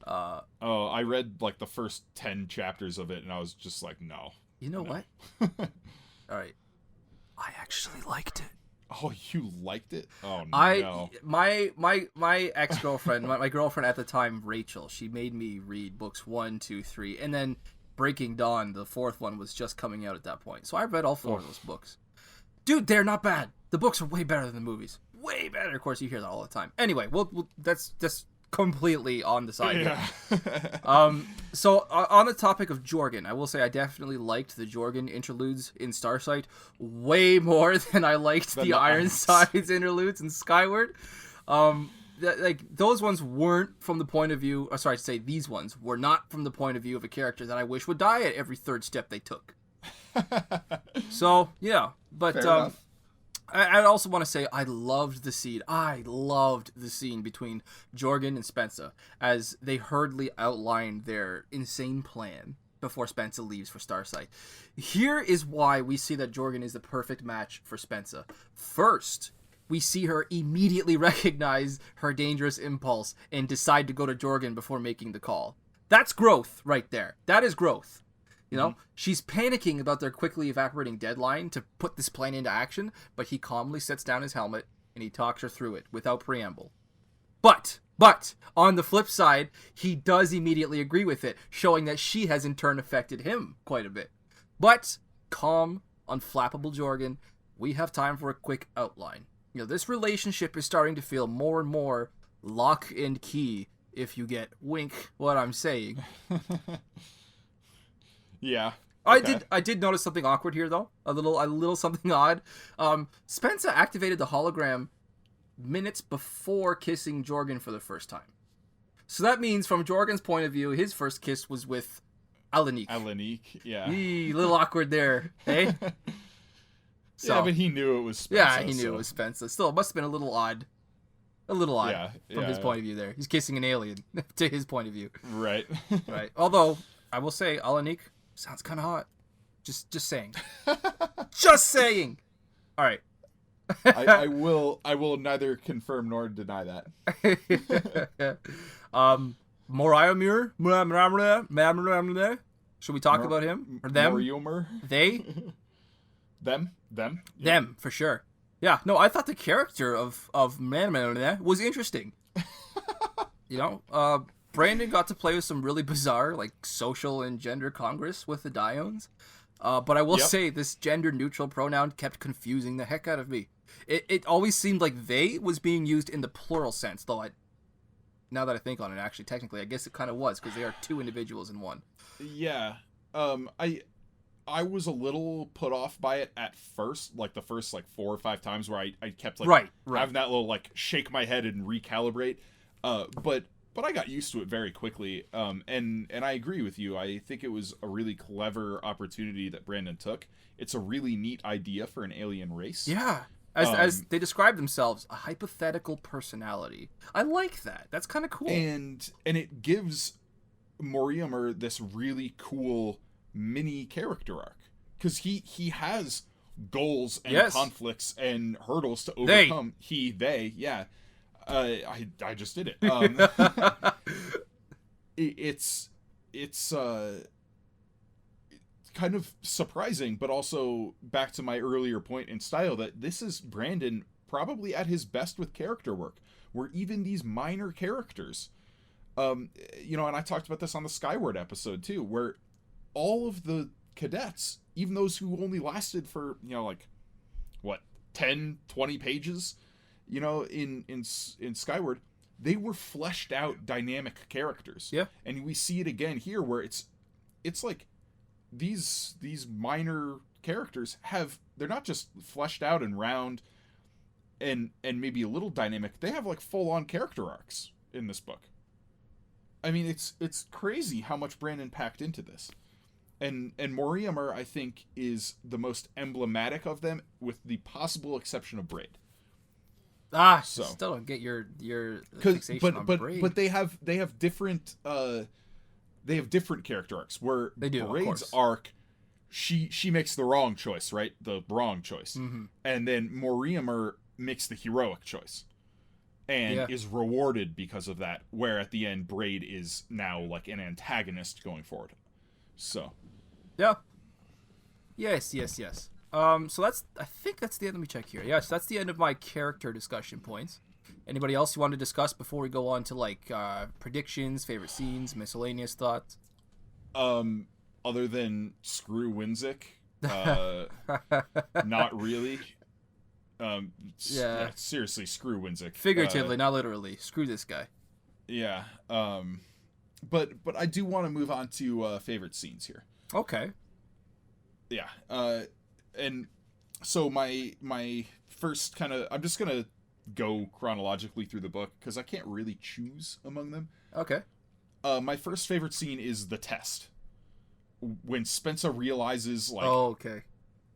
I read the first 10 chapters of it, and I was just like, no. You know what? All right. I actually liked it. Oh, you liked it? Oh, no. My ex-girlfriend, my girlfriend at the time, Rachel, she made me read books 1, 2, 3, and then Breaking Dawn, the fourth one, was just coming out at that point. So I read all 4 of those books. Dude, they're not bad. The books are way better than the movies. Way better. Of course, you hear that all the time. Anyway, that's just completely on the side. Yeah. So on the topic of Jorgen, I will say I definitely liked the Jorgen interludes in Starsight way more than I liked the Ironsides interludes in Skyward. Those ones weren't from the point of view. These ones were not from the point of view of a character that I wish would die at every third step they took. So yeah, but I also want to say I loved the scene. I loved the scene between Jorgen and Spensa as they hurriedly outlined their insane plan before Spensa leaves for Starsight. Here is why we see that Jorgen is the perfect match for Spensa. First, we see her immediately recognize her dangerous impulse and decide to go to Jorgen before making the call. That's growth right there. That is growth. She's panicking about their quickly evaporating deadline to put this plan into action, but he calmly sets down his helmet and he talks her through it without preamble. But, on the flip side, he does immediately agree with it, showing that she has in turn affected him quite a bit. But, calm, unflappable Jorgen, we have time for a quick outline. This relationship is starting to feel more and more lock and key, if you get wink what I'm saying. Yeah. Okay. I did notice something awkward here though. A little something odd. Spensa activated the hologram minutes before kissing Jorgen for the first time. So that means from Jorgen's point of view, his first kiss was with Alanique. Yeah. A little awkward there, eh? So, yeah, but he knew it was Spensa. Yeah, he knew it was Spensa. Still, it must have been a little odd. a little odd Yeah, from his point of view there. He's kissing an alien to his point of view. Right. Right. Although, I will say, Alanik sounds kind of hot. Just saying. Just saying. All right. I will neither confirm nor deny that. Moriomir? Should we talk about him? Or them? Moriomir? They? Them? Them, for sure. Yeah, no, I thought the character of Moriomir was interesting. You know, Brandon got to play with some really bizarre, like, social and gender congress with the Diones. But I will say this gender-neutral pronoun kept confusing the heck out of me. It always seemed like they was being used in the plural sense, though now that I think on it, actually, technically, I guess it kind of was, because they are two individuals in one. Yeah. I was a little put off by it at first, like the first 4 or 5 times where I kept right. having that little shake my head and recalibrate. But I got used to it very quickly. And I agree with you. I think it was a really clever opportunity that Brandon took. It's a really neat idea for an alien race. Yeah. As they describe themselves, a hypothetical personality. I like that. That's kind of cool. And it gives Moriomir this really cool mini character arc, because he has goals and conflicts and hurdles to overcome. They I just did it. It's kind of surprising, but also back to my earlier point in style, that this is Brandon probably at his best with character work, where even these minor characters, you know, and I talked about this on the Skyward episode too, where all of the cadets, even those who only lasted for, 10, 20 pages, in Skyward, they were fleshed out dynamic characters. Yeah. And we see it again here, where it's like these minor characters they're not just fleshed out and round and maybe a little dynamic. They have full on character arcs in this book. I mean, it's crazy how much Brandon packed into this. And Moriomir, I think, is the most emblematic of them, with the possible exception of Braid. So still don't get your fixation on Braid. But they have different character arcs, where they do, Braid's arc, she makes the wrong choice, right? The wrong choice. Mm-hmm. And then Moriomir makes the heroic choice and is rewarded because of that, where at the end Braid is now an antagonist going forward. So yeah. Yes. So I think that's the end. Let me check here. Yes, that's the end of my character discussion points. Anybody else you want to discuss before we go on to predictions, favorite scenes, miscellaneous thoughts? Other than screw Winzik, not really. Seriously, screw Winzik. Figuratively, not literally. Screw this guy. Yeah. But I do want to move on to favorite scenes here. Okay. Yeah. And so my first I'm just gonna go chronologically through the book, because I can't really choose among them. Okay. My first favorite scene is the test, when Spencer realizes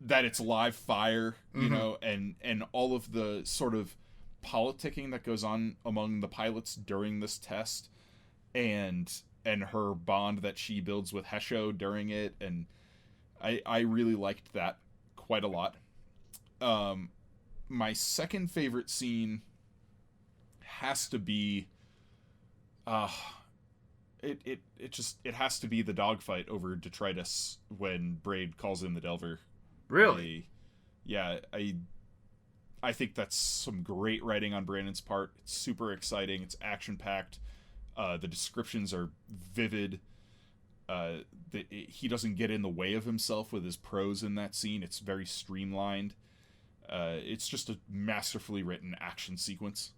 that it's live fire, you know, and all of the sort of politicking that goes on among the pilots during this test, and her bond that she builds with Hesho during it, and I really liked that quite a lot. My second favorite scene has to be it has to be the dogfight over detritus when Braid calls in the Delver. Really? I think that's some great writing on Brandon's part. It's super exciting. It's action packed. The descriptions are vivid. He doesn't get in the way of himself with his prose in that scene. It's very streamlined. It's just a masterfully written action sequence.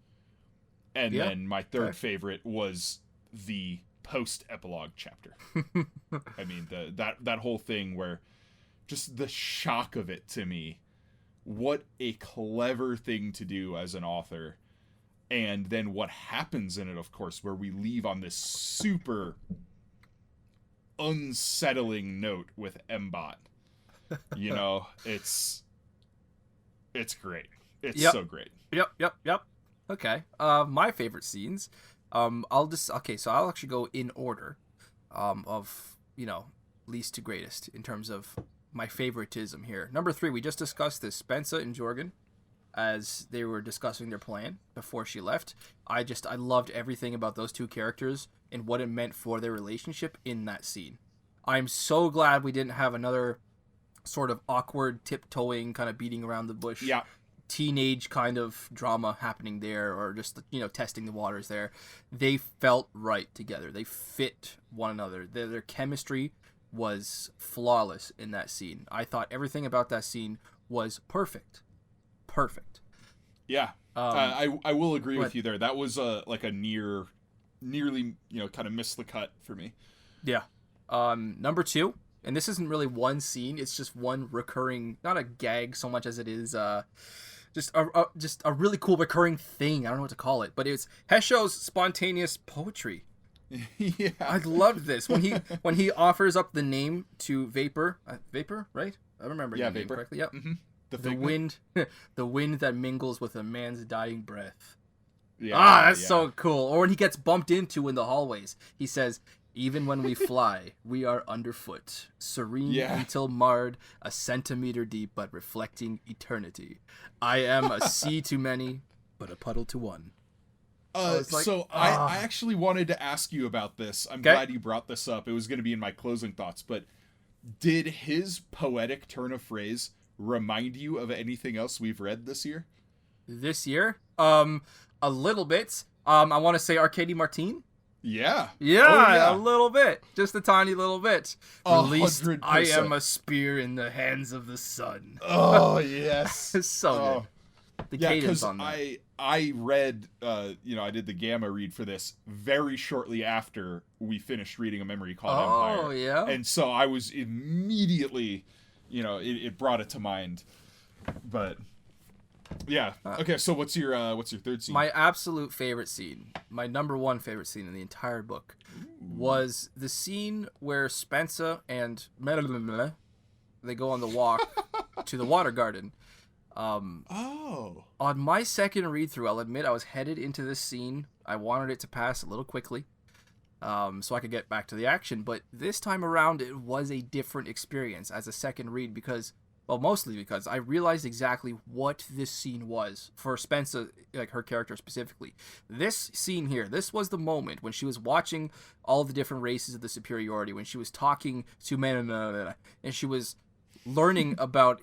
And then my third favorite was the post-epilogue chapter. I mean, that whole thing where just the shock of it to me. What a clever thing to do as an author. And then what happens in it, of course, where we leave on this super unsettling note with Mbot. You know, it's great. It's so great. Yep. Okay. My favorite scenes. So I'll actually go in order, of, least to greatest in terms of my favoritism here. Number 3, we just discussed this, Spencer and Jorgen, as they were discussing their plan before she left. I loved everything about those two characters and what it meant for their relationship in that scene. I'm so glad we didn't have another sort of awkward tiptoeing, kind of beating around the bush. Yeah. Teenage kind of drama happening there, or just, testing the waters there. They felt right together. They fit one another. Their chemistry was flawless in that scene. I thought everything about that scene was perfect. Yeah. I will agree with you there. That was nearly, kind of missed the cut for me. Yeah. Number 2, and this isn't really one scene, it's just one recurring, not a gag so much as it is just a really cool recurring thing. I don't know what to call it, but it's Hesho's spontaneous poetry. Yeah. I loved this when he offers up the name to Vapor, right? I remember the name correctly. Yep. Mm-hmm. The wind, the wind that mingles with a man's dying breath. Yeah, that's so cool. Or when he gets bumped into in the hallways, he says, "Even when we fly, we are underfoot, serene until marred, a centimeter deep, but reflecting eternity. I am a sea to many, but a puddle to one." I actually wanted to ask you about this. I'm glad you brought this up. It was going to be in my closing thoughts, but did his poetic turn of phrase remind you of anything else we've read this year? This year? A little bit. I want to say Arcady Martin. Yeah. Yeah, a little bit. Just a tiny little bit. 100%. I am a spear in the hands of the sun. Oh, yes. It's so good. The cadence on that. I read, I did the Gamma read for this very shortly after we finished reading A Memory Called Empire. Oh, yeah. And so I was immediately, it brought it to mind. But yeah. Okay, so what's your third scene? My absolute favorite scene, my number 1 favorite scene in the entire book, was the scene where Spencer and they go on the walk to the water garden. On my second read through, I'll admit I was headed into this scene. I wanted it to pass a little quickly, so I could get back to the action. But this time around, it was a different experience as a second read mostly because I realized exactly what this scene was for Spencer, like her character specifically. This scene here, this was the moment when she was watching all the different races of the superiority, when she was talking to and she was learning about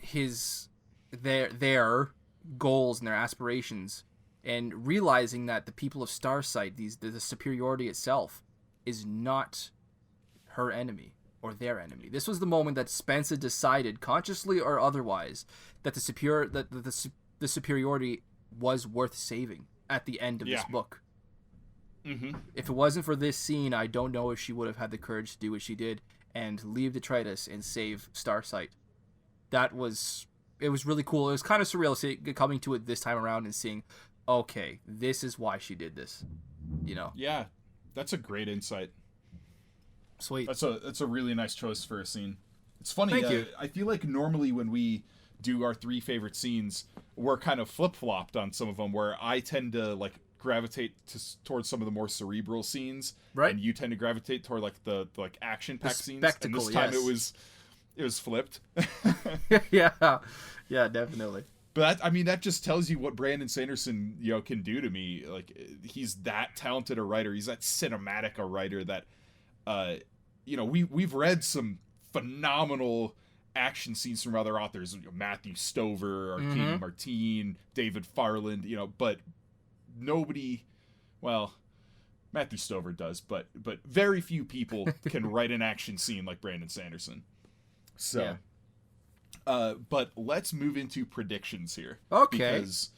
their goals and their aspirations, and realizing that the people of Starsight, the superiority itself, is not her enemy or their enemy. This was the moment that Spencer decided, consciously or otherwise, that the superiority was worth saving at the end of this book. Mm-hmm. If it wasn't for this scene, I don't know if she would have had the courage to do what she did and leave Detritus and save Starsight. It was really cool. It was kind of surreal coming to it this time around and seeing, okay, this is why she did this. Yeah, that's a great insight. Sweet. That's a really nice choice for a scene. It's funny. Thank you. I feel like normally when we do our 3 favorite scenes, we're kind of flip-flopped on some of them, where I tend to gravitate towards some of the more cerebral scenes, right? And you tend to gravitate toward the action-packed scenes. And this time it was flipped. Yeah, definitely. But that just tells you what Brandon Sanderson can do to me. He's that talented a writer. He's that cinematic a writer that we've read some phenomenal action scenes from other authors, Matthew Stover, Arcady Martin, David Farland, but nobody, Matthew Stover does, but very few people can write an action scene like Brandon Sanderson. So, but let's move into predictions here. Okay. Because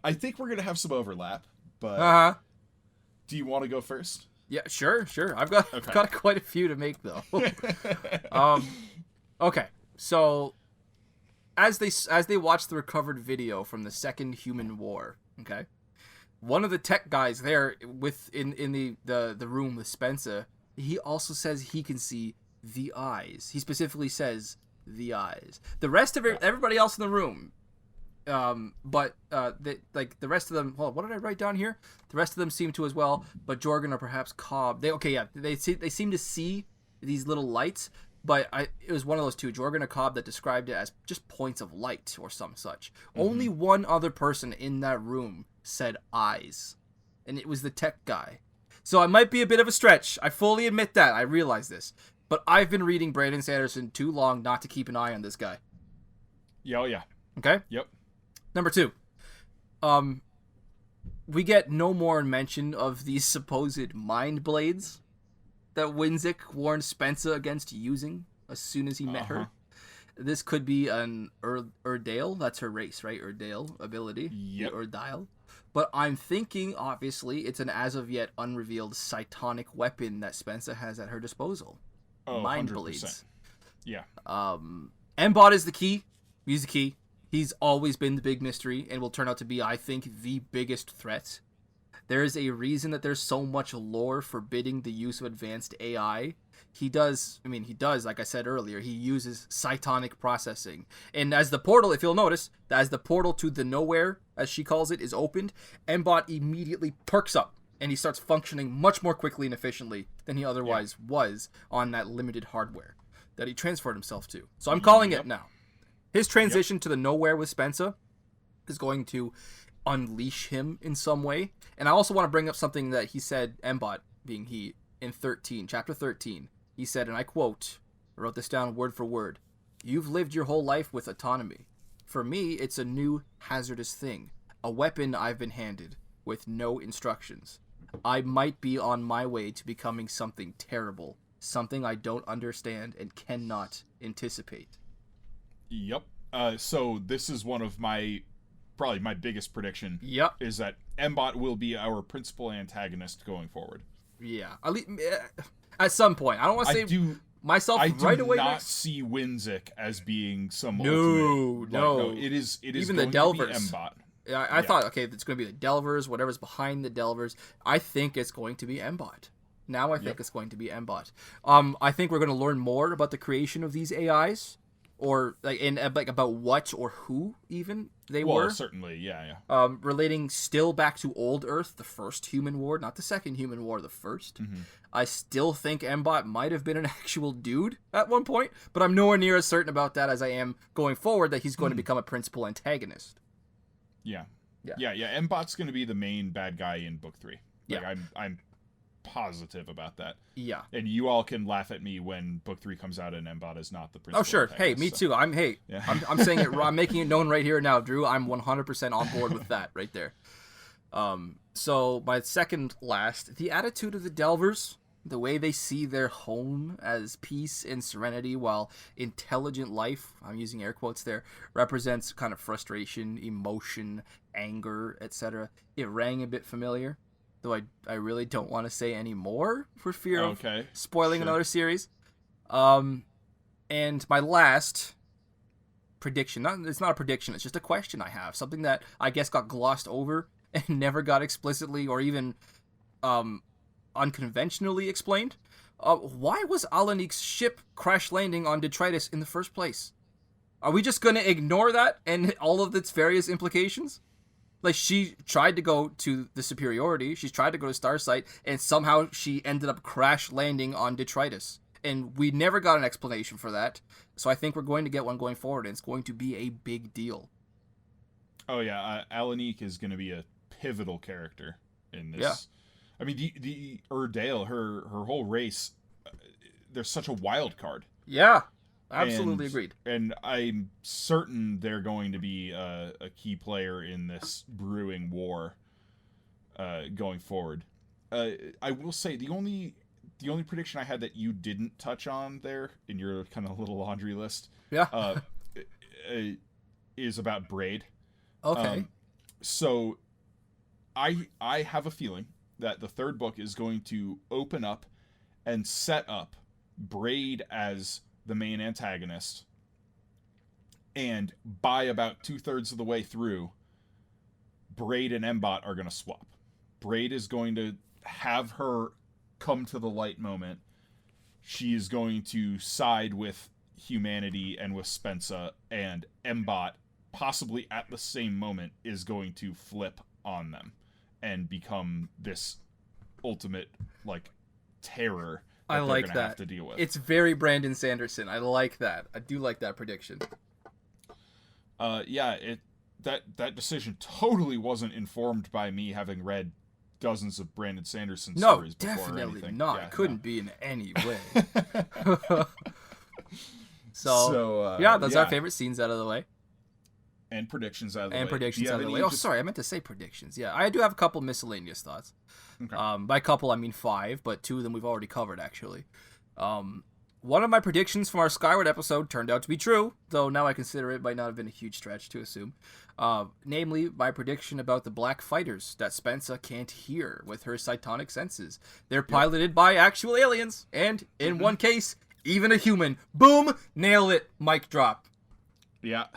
I think we're going to have some overlap, but do you want to go first? Yeah, sure. I've got quite a few to make, though. Okay. So, as they watch the recovered video from the Second Human War, okay, one of the tech guys there in the room with Spencer, he also says he can see the eyes. He specifically says the eyes. The rest of everybody else in the room Like the rest of them. Well, what did I write down here? The rest of them seem to as well, but Jorgen or perhaps Cobb. They seem to see these little lights, but it was one of those two, Jorgen or Cobb, that described it as just points of light or some such. Only one other person in that room said eyes, and it was the tech guy. So it might be a bit of a stretch. I fully admit that. I realize this. But I've been reading Brandon Sanderson too long not to keep an eye on this guy. Yeah, oh yeah. Okay? Yep. Number 2. We get no more mention of these supposed mind blades that Winzik warned Spencer against using as soon as he met her. This could be an Urdale. That's her race, right? Urdale ability. Yep. Urdale. But I'm thinking, obviously, it's an as-of-yet unrevealed cytonic weapon that Spencer has at her disposal. Oh, mind 100%. blades. Yeah. Mbot is the key. He's the key. He's always been the big mystery and will turn out to be, I think, the biggest threat. There is a reason that there's so much lore forbidding the use of advanced AI. He does, like I said earlier, he uses cytonic processing. And as the portal, if you'll notice, as the portal to the nowhere, as she calls it, is opened, Mbot immediately perks up, and he starts functioning much more quickly and efficiently than he otherwise was on that limited hardware that he transferred himself to. So I'm calling it now. His transition to the nowhere with Spencer is going to unleash him in some way. And I also want to bring up something that he said, Mbot being he, in chapter 13. He said, and I quote, I wrote this down word for word, "You've lived your whole life with autonomy. For me, it's a new hazardous thing, a weapon I've been handed with no instructions. I might be on my way to becoming something terrible, something I don't understand and cannot anticipate." Yep. So this is one of probably my biggest prediction. Yep. Is that Mbot will be our principal antagonist going forward. Yeah. At some point. I don't want to say myself right away. I do not see Winzik as being some No. It is even going the Delvers. to be Mbot. I thought, okay, it's going to be the Delvers, whatever's behind the Delvers. I think it's going to be Mbot. Now I think it's going to be Mbot. I think we're going to learn more about the creation of these AIs, or like about what or who even they were. Well, certainly, yeah. Relating still back to Old Earth, the first human war, not the second human war, the first. Mm-hmm. I still think Mbot might have been an actual dude at one point, but I'm nowhere near as certain about that as I am going forward that he's going to become a principal antagonist. Yeah. Mbot's going to be the main bad guy in book 3. I'm positive about that. Yeah. And you all can laugh at me when book 3 comes out and Mbot is not the principal. Oh sure. antagonist, Hey, me too. I'm saying it. I'm making it known right here now, Drew. I'm 100% on board with that right there. So my second last, the attitude of the Delvers, the way they see their home as peace and serenity, while intelligent life, I'm using air quotes there, represents kind of frustration, emotion, anger, etc. It rang a bit familiar, though I really don't want to say any more for fear of spoiling another series. And my last prediction, it's not a prediction, it's just a question I have, something that I guess got glossed over and never got explicitly or even unconventionally explained. Why was Alanik's ship crash landing on detritus in the first place? Are we just going to ignore that and all of its various implications? Like, she tried to go to the Superiority, she's tried to go to Starsight, and somehow she ended up crash landing on detritus. And we never got an explanation for that. So I think we're going to get one going forward, and it's going to be a big deal. Oh yeah, Alanik is going to be a pivotal character in this. Yeah. I mean, the Urdale, her whole race, they're such a wild card. Yeah, absolutely agreed. And I'm certain they're going to be a key player in this brewing war going forward. I will say the only prediction I had that you didn't touch on there in your kind of little laundry list, is about Braid. Okay. So I have a feeling that the third book is going to open up and set up Braid as the main antagonist, and by about 2/3 of the way through, Braid and Mbot are going to swap. Braid is going to have her come to the light moment. She is going to side with humanity and with Spencer, and Mbot possibly at the same moment is going to flip on them and become this ultimate like terror that I they're like gonna that. have to deal with. It's very Brandon Sanderson. I like that. I do like that prediction. That decision totally wasn't informed by me having read dozens of Brandon Sanderson No, stories before or definitely anything. not. Yeah, Couldn't be in any way. So that's yeah. our favorite scenes out of the way. And predictions out of the way. And predictions out of the way. Oh, sorry, I meant to say predictions. Yeah, I do have a couple miscellaneous thoughts. Okay. By couple, I mean 5, but 2 of them we've already covered, actually. One of my predictions from our Skyward episode turned out to be true, though now I consider it might not have been a huge stretch to assume. Namely, my prediction about the black fighters that Spencer can't hear with her cytonic senses. They're piloted by actual aliens, and in one case, even a human. Boom! Nailed it. Mic drop. Yeah.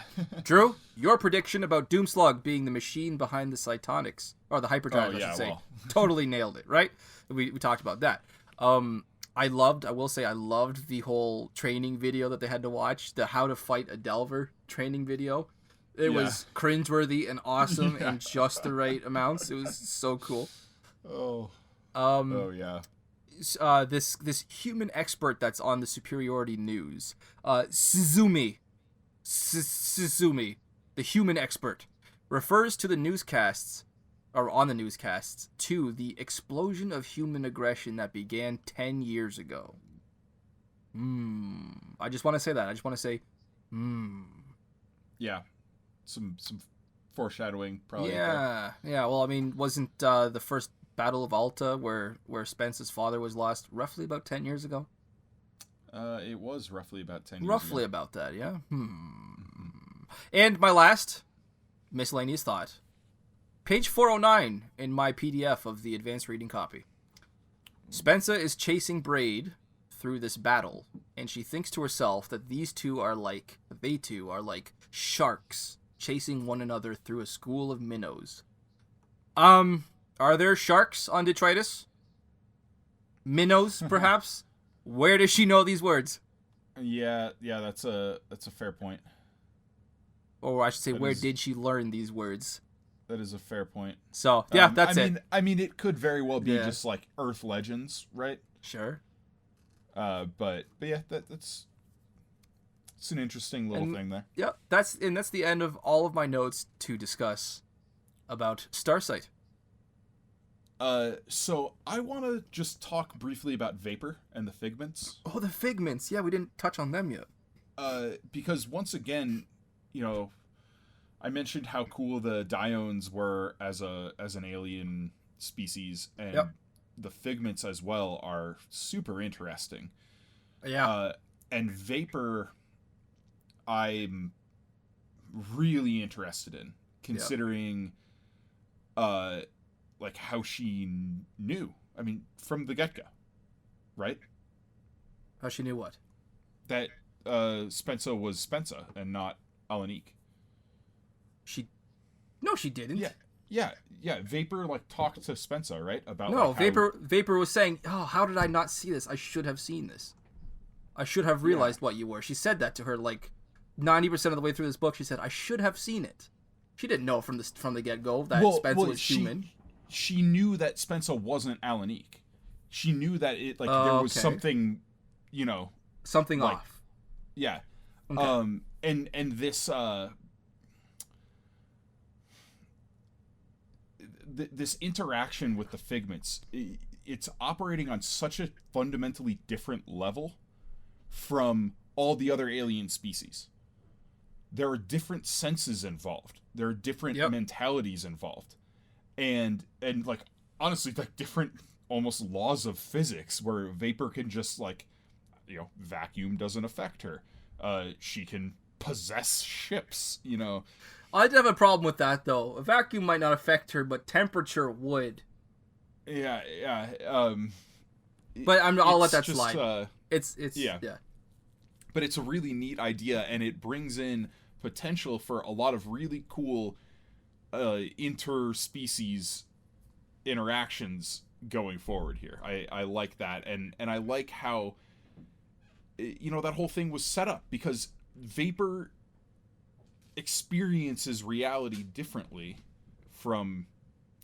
Drew, your prediction about Doomslug being the machine behind the cytonics, or the hyperdrive, I should say, totally nailed it, right? We talked about that. I will say I loved the whole training video that they had to watch, the How to Fight a Delver training video. It was cringeworthy and awesome in just the right amounts. It was so cool. This human expert that's on the Superiority News, Suzumi, the human expert, refers to the newscasts, or on the newscasts, to the explosion of human aggression that began 10 years ago. I just want to say that. I just want to say, Yeah. Some foreshadowing, probably. Yeah. Well, I mean, wasn't the first Battle of Alta where Spence's father was lost roughly about 10 years ago? It was roughly about 10 years Roughly ago. about that, yeah. And my last miscellaneous thought. Page 409 in my PDF of the advanced reading copy. Spencer is chasing Braid through this battle, and she thinks to herself that they two are like sharks chasing one another through a school of minnows. Are there sharks on detritus? Minnows, perhaps? Where does she know these words? Yeah, that's a fair point. Or I should say, where did she learn these words? That is a fair point. So, that's it. I mean, it could very well be just like Earth legends, right? Sure. But yeah, it's an interesting little thing there. Yeah, that's the end of all of my notes to discuss about Starsight. So I want to just talk briefly about Vapor and the Figments. Oh, the Figments. Yeah, we didn't touch on them yet. Because once again, I mentioned how cool the Diones were as an alien species, and the Figments as well are super interesting. Yeah. And Vapor, I'm really interested in, considering, like how she knew. I mean, from the get-go, right? How she knew what? That Spencer was Spencer and not Alanique. No, she didn't. Yeah. Vapor talked to Spencer, right? About no, Vapor was saying, "Oh, how did I not see this? I should have seen this. I should have realized what you were." She said that to her 90% of the way through this book. She said, "I should have seen it." She didn't know from the get-go that Spencer was human. She knew that Spencer wasn't Alanique. She knew that there was something, something off. Yeah. Okay. And this this interaction with the Figments, it's operating on such a fundamentally different level from all the other alien species. There are different senses involved. There are different mentalities involved. And honestly, different almost laws of physics where Vapor can just vacuum doesn't affect her. She can possess ships, I'd have a problem with that, though. A vacuum might not affect her, but temperature would. Yeah. But I'll let that slide. It's yeah. But it's a really neat idea, and it brings in potential for a lot of really cool interspecies interactions going forward here. I like that, and I like how that whole thing was set up, because Vapor experiences reality differently from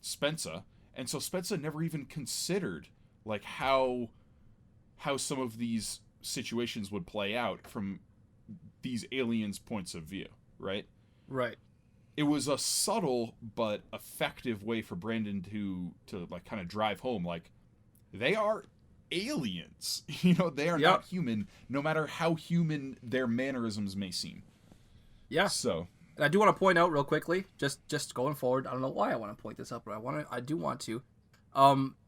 Spensa, and so Spensa never even considered like how some of these situations would play out from these aliens' points of view, right? Right. It was a subtle but effective way for Brandon to like kind of drive home, like, they are aliens. They are not human, no matter how human their mannerisms may seem. Yeah. So, and I do want to point out real quickly, just going forward, I don't know why I want to point this up, but I do want to.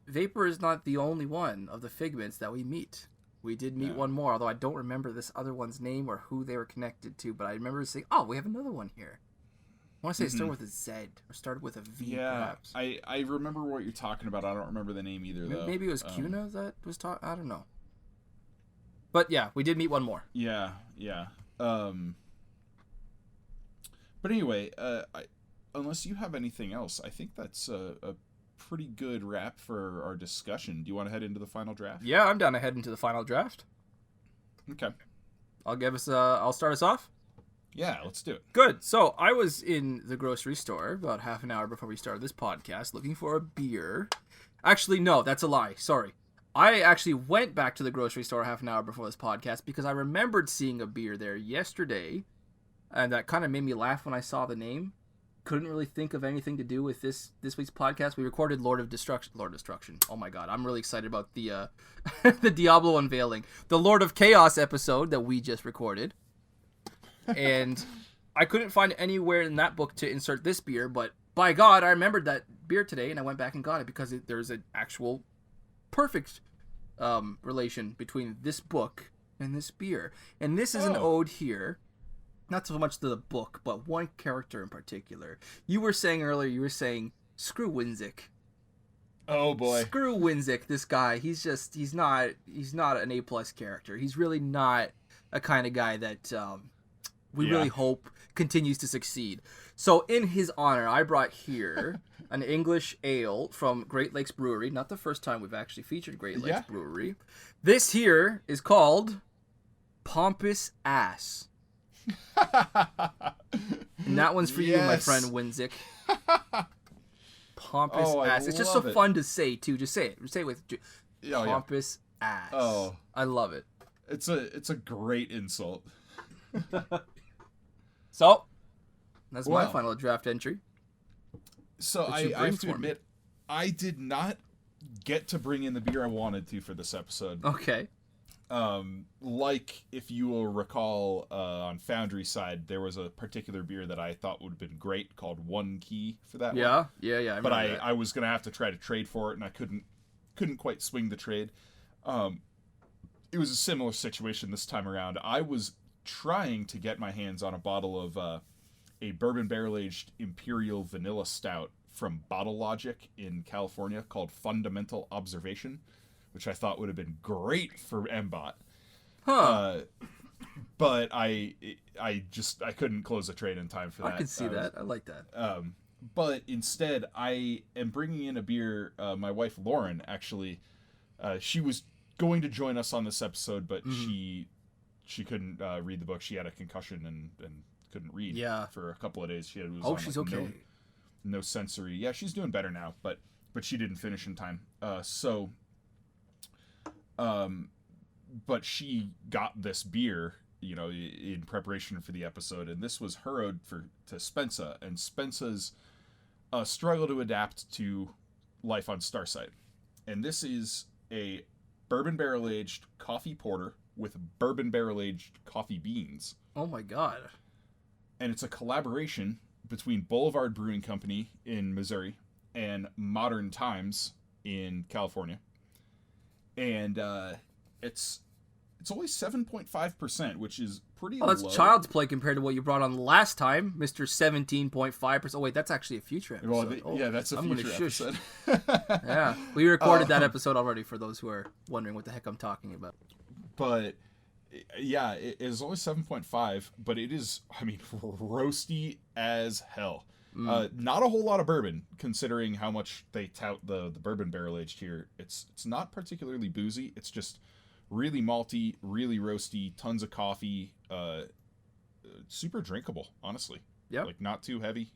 Vapor is not the only one of the Figments that we meet. We did meet one more, although I don't remember this other one's name or who they were connected to, but I remember saying, oh, we have another one here. I want to say it started with a Z, or started with a V, perhaps. I remember what you're talking about. I don't remember the name either, though. Maybe it was Cuna that was talking. I don't know. But yeah, we did meet one more. Yeah. But anyway, unless you have anything else, I think that's a pretty good wrap for our discussion. Do you want to head into the final draft? Yeah, I'm down to head into the final draft. Okay. I'll start us off. Yeah, let's do it. Good. So I was in the grocery store about half an hour before we started this podcast looking for a beer. Actually, no, that's a lie. Sorry. I actually went back to the grocery store half an hour before this podcast because I remembered seeing a beer there yesterday, and that kind of made me laugh when I saw the name. Couldn't really think of anything to do with this week's podcast. We recorded Lord Destruction. Oh my god, I'm really excited about the the Diablo unveiling. The Lord of Chaos episode that we just recorded. And I couldn't find anywhere in that book to insert this beer, but by God, I remembered that beer today, and I went back and got it because there's an actual perfect relation between this book and this beer. And this is an ode here, not so much to the book, but one character in particular. You were saying earlier, screw Winzik. Oh boy. Screw Winzik, this guy. He's not an A+ character. He's really not a kind of guy that we really hope continues to succeed. So in his honor, I brought here an English ale from Great Lakes Brewery. Not the first time we've actually featured Great Lakes Brewery. This here is called Pompous Ass. And that one's for you, my friend Winzik. Pompous Ass. It's just so fun to say, too. Just say it. Say it with Pompous Ass. Oh. I love it. It's a great insult. So, that's my final draft entry. So I have to admit, I did not get to bring in the beer I wanted to for this episode. Okay. Like, if you will recall, on Foundry side, there was a particular beer that I thought would have been great called One Key for that one. Yeah. But I was going to have to try to trade for it, and I couldn't quite swing the trade. It was a similar situation this time around. I was trying to get my hands on a bottle of a bourbon barrel-aged Imperial Vanilla Stout from Bottle Logic in California called Fundamental Observation, which I thought would have been great for MBOT. But I couldn't close a trade in time for that. I can see that. I like that. But instead, I am bringing in a beer. My wife, Lauren, actually, she was going to join us on this episode, but she couldn't read the book. She had a concussion and couldn't read for a couple of days. She's okay. No sensory. Yeah, she's doing better now, but she didn't finish in time. But she got this beer, in preparation for the episode, and this was her ode to Spensa, and Spensa's struggle to adapt to life on Starsight. And this is a bourbon barrel-aged coffee porter with bourbon barrel-aged coffee beans. Oh my god. And it's a collaboration between Boulevard Brewing Company in Missouri and Modern Times in California. And it's only 7.5%, which is pretty low. That's child's play compared to what you brought on last time, Mr. 17.5%. Oh, wait, that's actually a future episode. Well, that's a future episode. Yeah, we recorded that episode already for those who are wondering what the heck I'm talking about. But, yeah, it is only 7.5, but it is, roasty as hell. Not a whole lot of bourbon, considering how much they tout the bourbon barrel-aged here. It's not particularly boozy. It's just really malty, really roasty, tons of coffee, super drinkable, honestly. Yep. Like, not too heavy.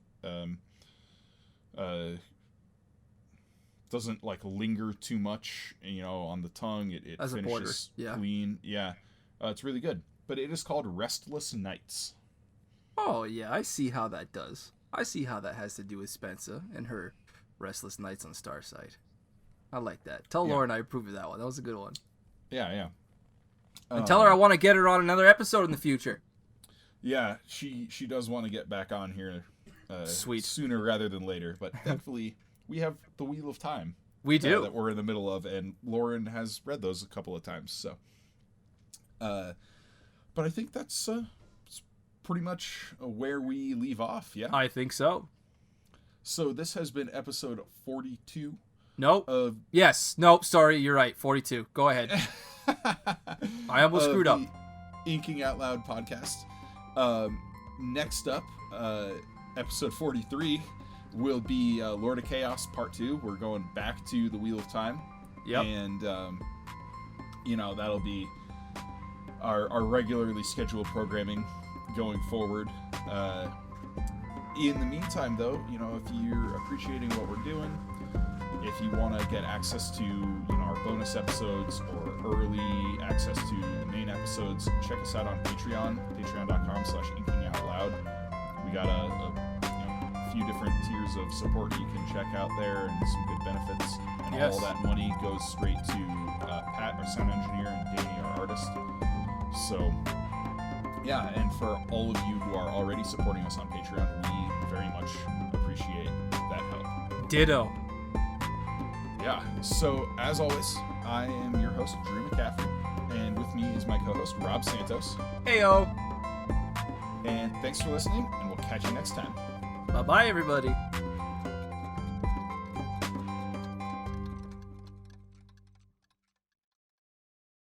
Doesn't like linger too much, on the tongue. It As finishes clean. Yeah. It's really good. But it is called Restless Nights. Oh, yeah, I see how that does. I see how that has to do with Spencer and her Restless Nights on Starsight. I like that. Tell Lauren I approve of that one. That was a good one. Yeah. And tell her I want to get her on another episode in the future. Yeah, she does want to get back on here Sweet. Sooner rather than later. But thankfully, we have the Wheel of Time. We do. That we're in the middle of, and Lauren has read those a couple of times. So, but I think that's pretty much where we leave off, yeah? I think so. So this has been episode 42. Nope. Yes. Nope. Sorry. You're right. 42. Go ahead. I almost screwed up. Inking Out Loud podcast. Next up, episode 43 will be Lord of Chaos Part 2. We're going back to the Wheel of Time. Yep. And, that'll be our regularly scheduled programming going forward. In the meantime, though, if you're appreciating what we're doing, if you want to get access to our bonus episodes or early access to the main episodes, check us out on Patreon, patreon.com/inkingoutloud. We got a few different tiers of support you can check out there, and some good benefits. And all that money goes straight to Pat, our sound engineer, and Danny, our artist. So, yeah, and for all of you who are already supporting us on Patreon, we very much appreciate that help. Ditto. Yeah, so as always, I am your host, Drew McCaffrey, and with me is my co-host, Rob Santos. Heyo. And thanks for listening, and we'll catch you next time. Bye-bye, everybody.